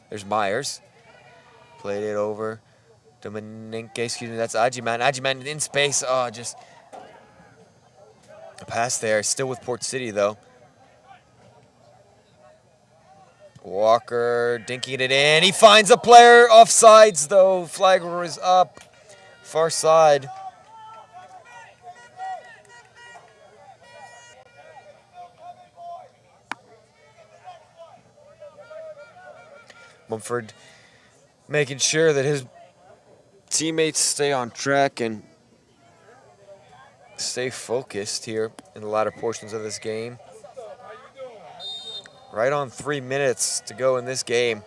There's Myers. Played it over to Meninke. Excuse me, that's Ajiman. Ajiman in space. Oh, just a pass there. Still with Port City, though. Walker dinking it in. He finds a player. Offsides, though. Flag is up. Far side. Mumford making sure that his teammates stay on track and stay focused here in the latter portions of this game. Right on 3 minutes to go in this game.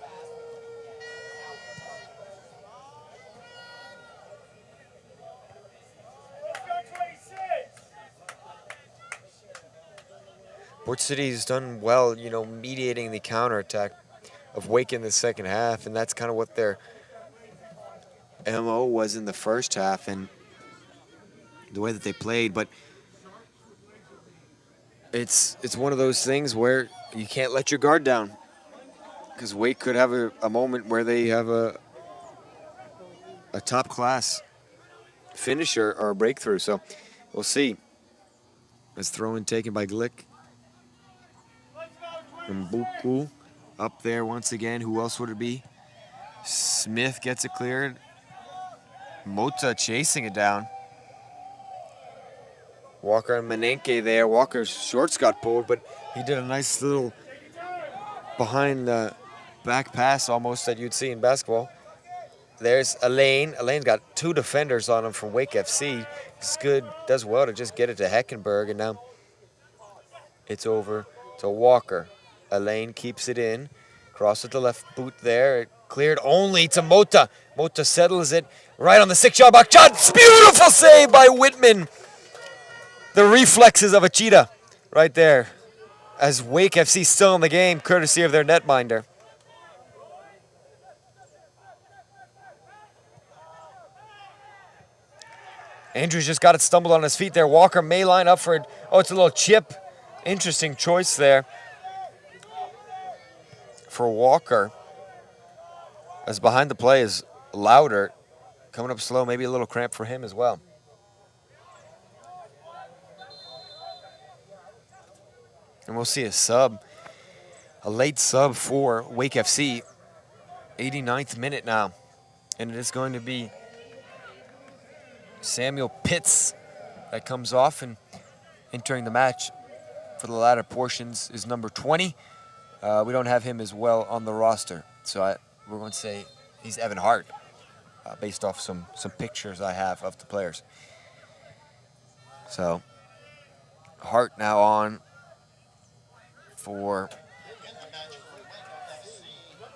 Port City's done well, you know, mediating the counterattack of Wake in the second half, and that's kind of what their MO was in the first half and the way that they played. But it's one of those things where you can't let your guard down, because Wake could have a moment where they have a top-class finisher or a breakthrough. So we'll see. As throw-in taken by Glick. Mbuku up there once again. Who else would it be? Smith gets it cleared. Mota chasing it down. Walker and Menenke there. Walker's shorts got pulled, but he did a nice little behind the back pass almost that you'd see in basketball. There's Elaine. Elaine's got two defenders on him from Wake FC. It's good, does well to just get it to Heckenberg, and now it's over to Walker. Elaine keeps it in. Cross with the left boot there. It cleared only to Mota. Mota settles it right on the 6-yard box. Shots! Beautiful save by Whitman. The reflexes of a cheetah right there. As Wake FC still in the game, courtesy of their netminder. Andrews just got it stumbled on his feet there. Walker may line up for it. Oh, it's a little chip. Interesting choice there for Walker. As behind the play is Louder. Coming up slow, maybe a little cramp for him as well. And we'll see a sub, a late sub for Wake FC. 89th minute now. And it is going to be Samuel Pitts that comes off, and entering the match for the latter portions is number 20. We don't have him as well on the roster, so we're going to say he's Evan Hart, based off some pictures I have of the players. So Hart now on for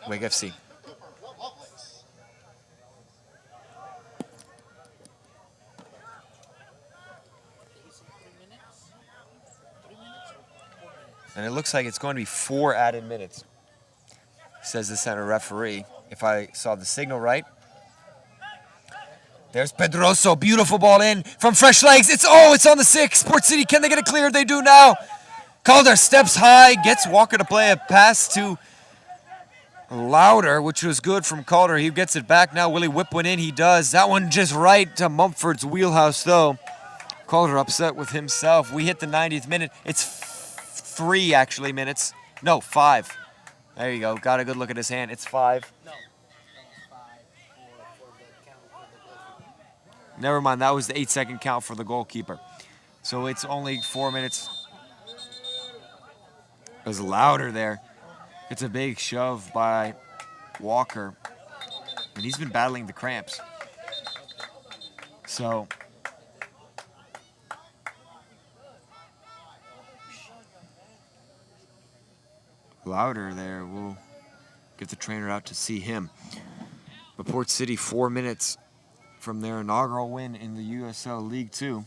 Wake FC. And it looks like it's going to be 4 added minutes, says the center referee, if I saw the signal right. There's Pedroso, beautiful ball in from fresh legs. It's on the 6. Port City, can they get it cleared? They do now. Calder steps high, gets Walker to play a pass to Louder, which was good from Calder. He gets it back now. Will he whip one in? He does. That one just right to Mumford's wheelhouse, though. Calder upset with himself. We hit the 90th minute. It's 3 actually minutes. No, 5. There you go. Got a good look at his hand. It's 5. No, it's 5 for the count for the goalkeeper. Never mind. That was the 8-second count for the goalkeeper. So it's only 4 minutes. It was Louder there. It's a big shove by Walker. And he's been battling the cramps. So Louder there. We'll get the trainer out to see him. But Port City 4 minutes from their inaugural win in the USL League 2.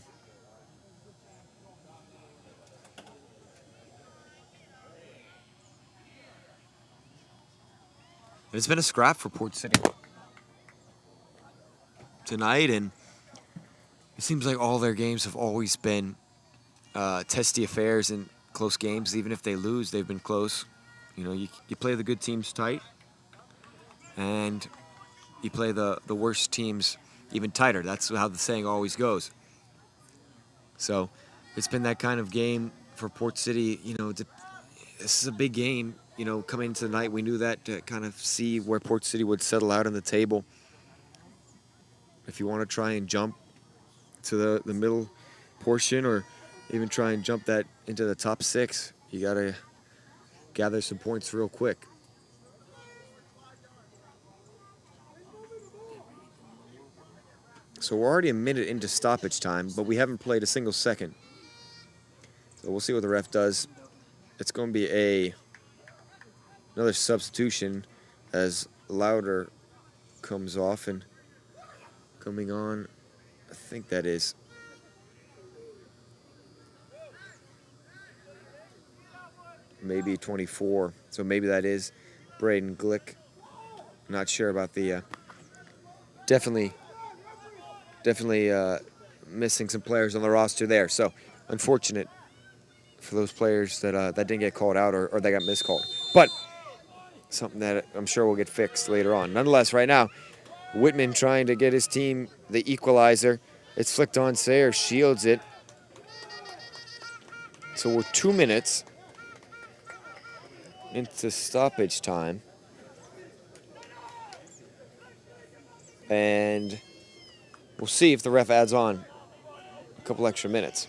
It's been a scrap for Port City tonight, and it seems like all their games have always been testy affairs and close games. Even if they lose, they've been close. You know, you play the good teams tight, and you play the worst teams even tighter. That's how the saying always goes. So it's been that kind of game for Port City. You know, this is a big game. You know, coming into the night, we knew that to kind of see where Port City would settle out on the table. If you want to try and jump to the middle portion, or even try and jump that into the top 6, you got to gather some points real quick. So we're already a minute into stoppage time, but we haven't played a single second. So we'll see what the ref does. It's going to be another substitution as Louder comes off, and coming on, I think that is maybe 24. So maybe that is Braden Glick. Not sure about the definitely missing some players on the roster there. So unfortunate for those players that didn't get called out or they got miscalled. But something that I'm sure will get fixed later on. Nonetheless, right now, Whitman trying to get his team the equalizer. It's flicked on Sayer, shields it. So we're 2 minutes into stoppage time. And we'll see if the ref adds on a couple extra minutes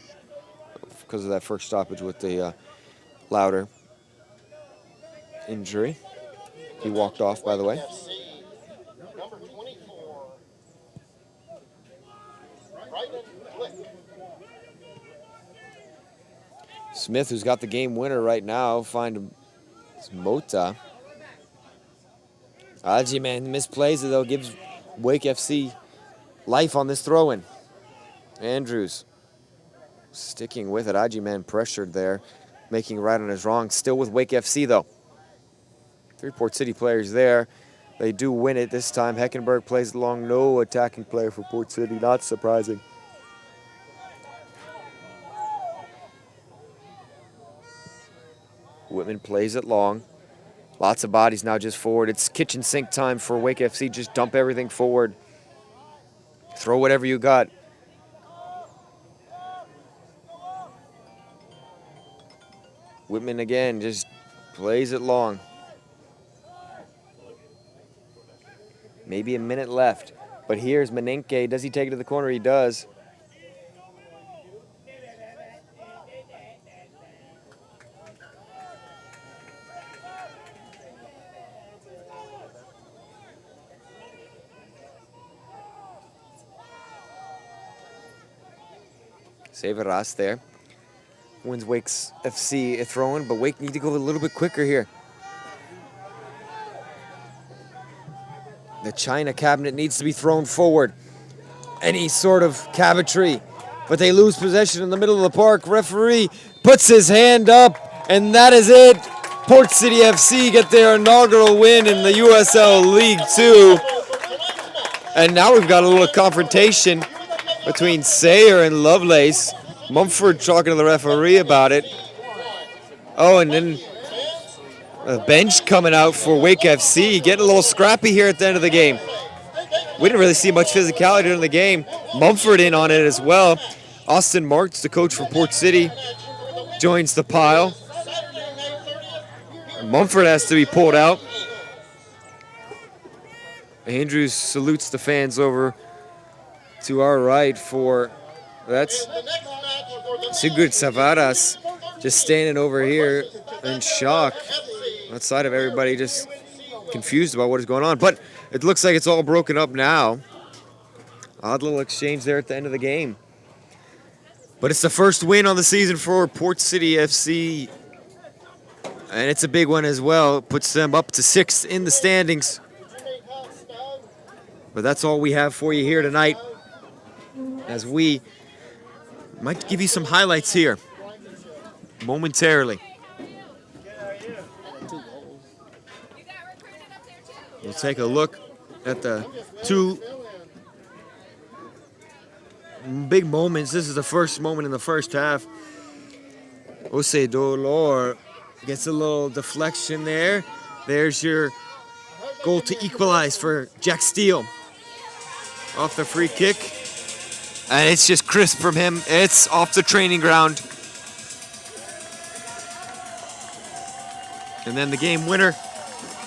because of that first stoppage with the Louder injury. He walked off, by the way. Number 24, Braden Glick. Smith, who's got the game winner right now, find Mota. Aji, man, misplays it, though, gives Wake FC life on this throw-in. Andrews sticking with it. Aji, man, pressured there, making right on his wrong. Still with Wake FC, though. 3 Port City players there. They do win it this time. Heckenberg plays along. No attacking player for Port City. Not surprising. Whitman plays it long. Lots of bodies now just forward. It's kitchen sink time for Wake FC. Just dump everything forward. Throw whatever you got. Whitman again just plays it long. Maybe a minute left. But here's Menenke. Does he take it to the corner? He does. Severas there. Wins Wake's FC throwing, but Wake need to go a little bit quicker here. The China cabinet needs to be thrown forward. Any sort of cabinetry. But they lose possession in the middle of the park. Referee puts his hand up, and that is it. Port City FC get their inaugural win in the USL League 2. And now we've got a little confrontation between Sayer and Lovelace. Mumford talking to the referee about it. Oh, and then a bench coming out for Wake FC. Getting a little scrappy here at the end of the game. We didn't really see much physicality during the game. Mumford in on it as well. Austin Marks, the coach for Port City, joins the pile. Mumford has to be pulled out. Andrews salutes the fans over to our right for, that's Sigurd Savaras just standing over here in shock outside of everybody, just confused about what is going on. But it looks like it's all broken up now. Odd little exchange there at the end of the game. But it's the first win on the season for Port City FC. And it's a big one as well. Puts them up to 6th in the standings. But that's all we have for you here tonight, as we might give you some highlights here momentarily. We'll take a look at the two big moments. This is the first moment in the first half. Ose Dolor gets a little deflection there. There's your goal to equalize for Jack Steele off the free kick. And it's just crisp from him. It's off the training ground. And then the game winner.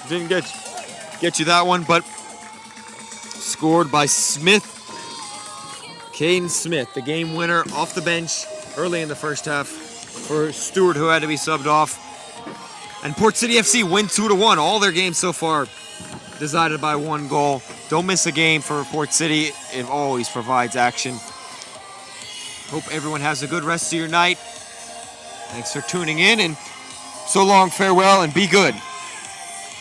Didn't get you that one, but scored by Smith. Caden Smith, the game winner off the bench early in the first half for Stewart, who had to be subbed off. And Port City FC win 2-1. All their games so far decided by 1 goal. Don't miss a game for Port City. It always provides action. Hope everyone has a good rest of your night. Thanks for tuning in, and so long, farewell, and be good.